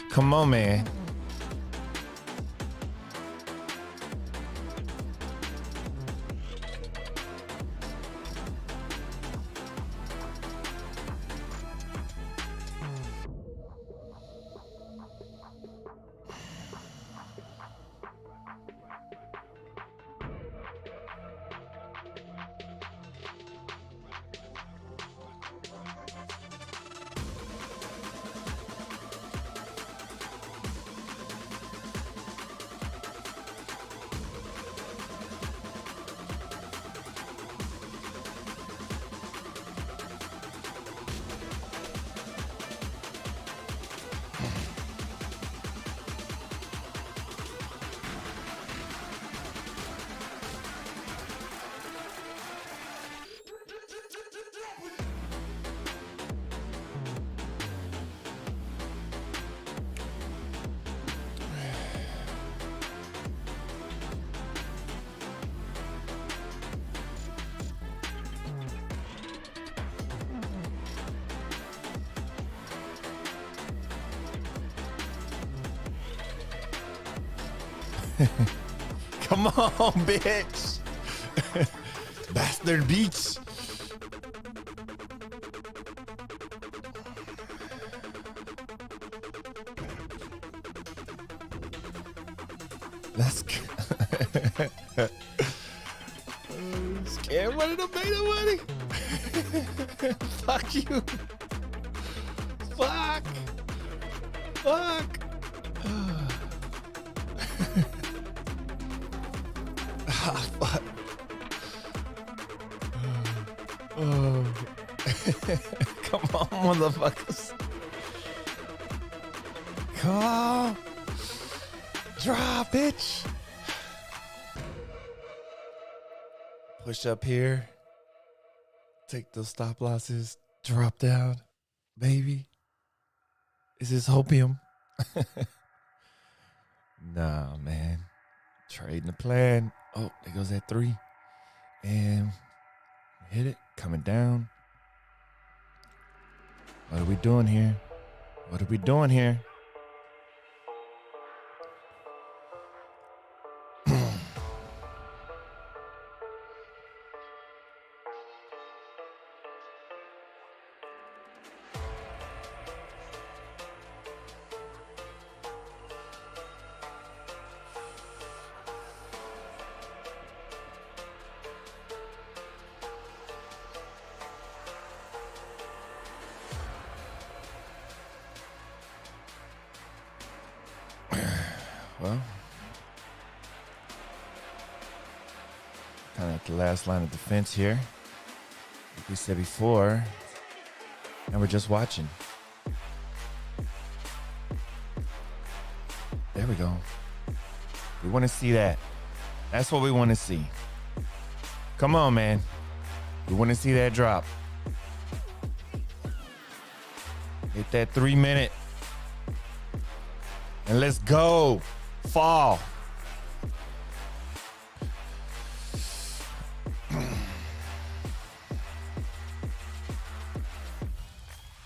Come on, man. Come on, bitch. Bastard beats. Let's go. Scared money to pay the money. Fuck you. Fuck. Fuck. Ah, fuck. Oh. Come on, motherfuckers. Come on. Drop, bitch. Push up here. Take those stop losses. Drop down. Baby. Is this hopium? Nah, man. Trading the plan. Oh, there goes that 3. And hit it. Coming down. What are we doing here? What are we doing here? Well, kind of at the last line of defense here. Like we said before, and we're just watching. There we go. We want to see that. That's what we want to see. Come on, man. We want to see that drop. Hit that 3 minute. And let's go. Fall.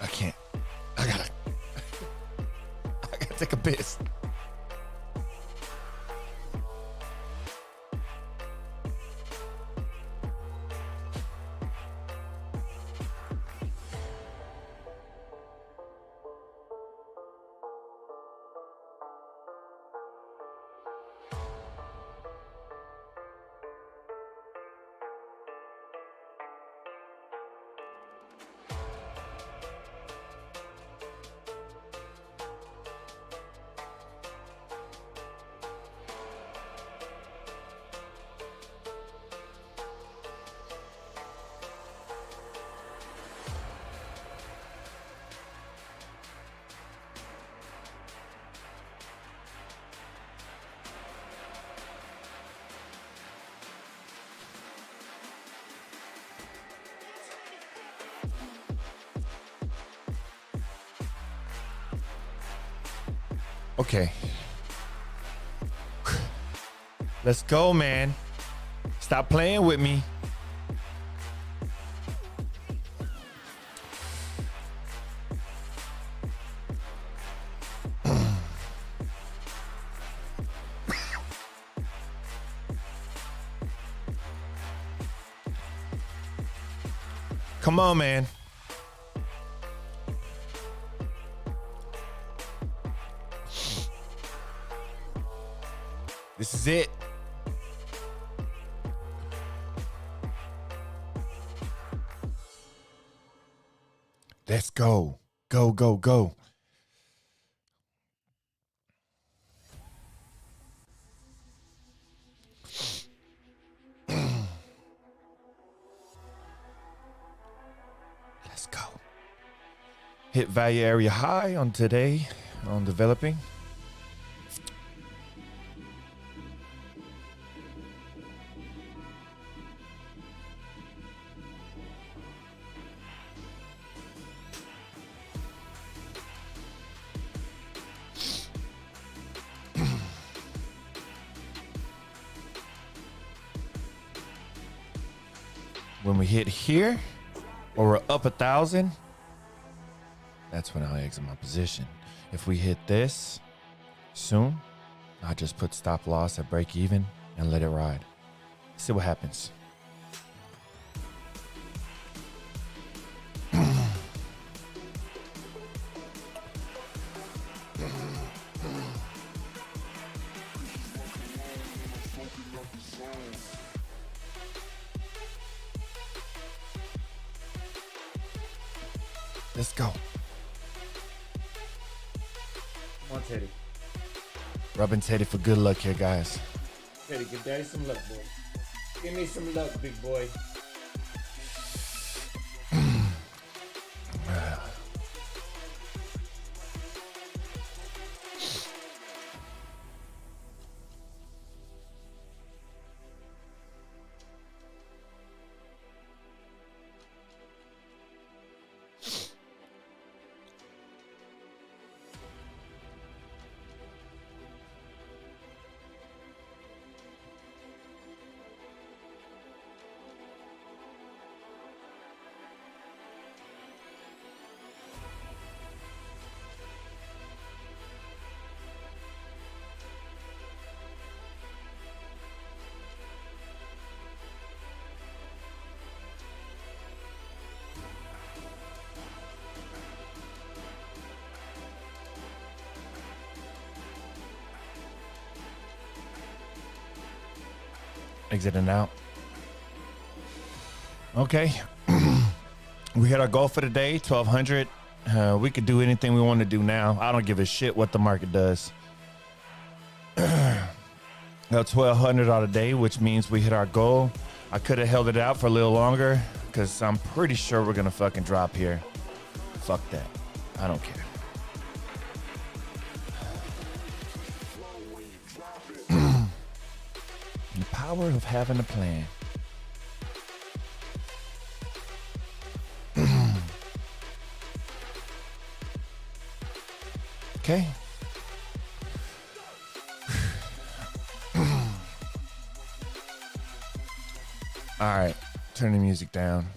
I can't. I gotta take a piss. Okay. Let's go, man. Stop playing with me. Come on, man. This is it. Let's go. Go, go, go. Let's go. Hit value area high on today on developing. When we hit here, or we're up 1,000, that's when I'll exit my position. If we hit this soon, I'll just put stop loss at break even and let it ride. See what happens. Let's go. Come on, Teddy. Rubbing Teddy for good luck here, guys. Teddy, give Daddy some luck, boy. Give me some luck, big boy. Exiting out. Okay. We hit our goal for the day, 1,200. We could do anything we want to do now. I don't give a shit what the market does. Got 1,200 on a day, which means we hit our goal. I could have held it out for a little longer because I'm pretty sure we're going to fucking drop here. Fuck that. I don't care. The power of having a plan. Okay. All right. Turn the music down.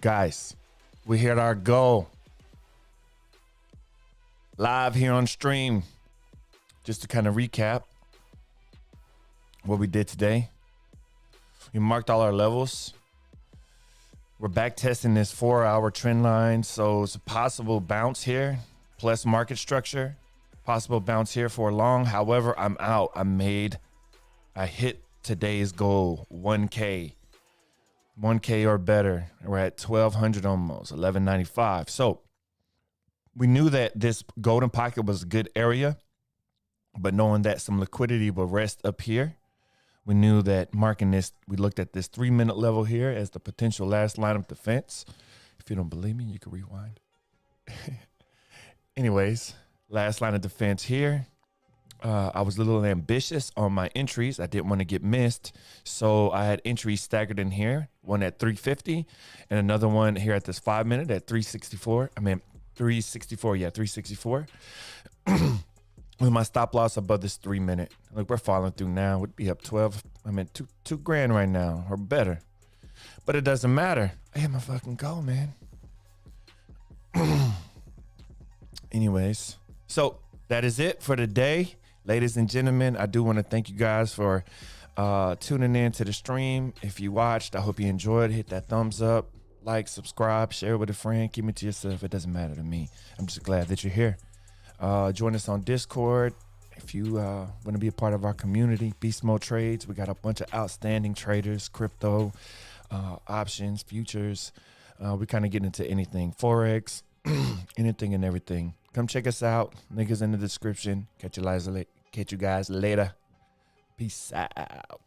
Guys, we hit our goal. Live here on stream. Just to kind of recap what we did today. We marked all our levels. We're back testing this 4-hour trend line. So it's a possible bounce here, plus market structure. Possible bounce here for long. However, I'm out. I hit today's goal, 1K. 1K or better. We're at 1,200 almost, 1,195. So we knew that this golden pocket was a good area, but knowing that some liquidity will rest up here, we knew that marking this, we looked at this 3-minute level here as the potential last line of defense. If you don't believe me, you can rewind. Anyways, last line of defense here. I was a little ambitious on my entries. I didn't want to get missed. So I had entries staggered in here, one at 350 and another one here at this 5-minute at 364. 364. Yeah, 364. With my stop loss above this 3 minute. Look, we're falling through now. Would be up 12. I'm at two grand right now or better. But it doesn't matter. I hit my fucking goal, man. Anyways, so that is it for today. Ladies and gentlemen, I do want to thank you guys for tuning in to the stream. If you watched, I hope you enjoyed. Hit that thumbs up, like, subscribe, share with a friend. Keep it to yourself. It doesn't matter to me. I'm just glad that you're here. Join us on Discord if you want to be a part of our community. Beast Mode Trades. We got a bunch of outstanding traders, crypto, options, futures. We kind of get into anything, forex, anything and everything. Come check us out. Niggas in the description. Catch you guys later. Peace out.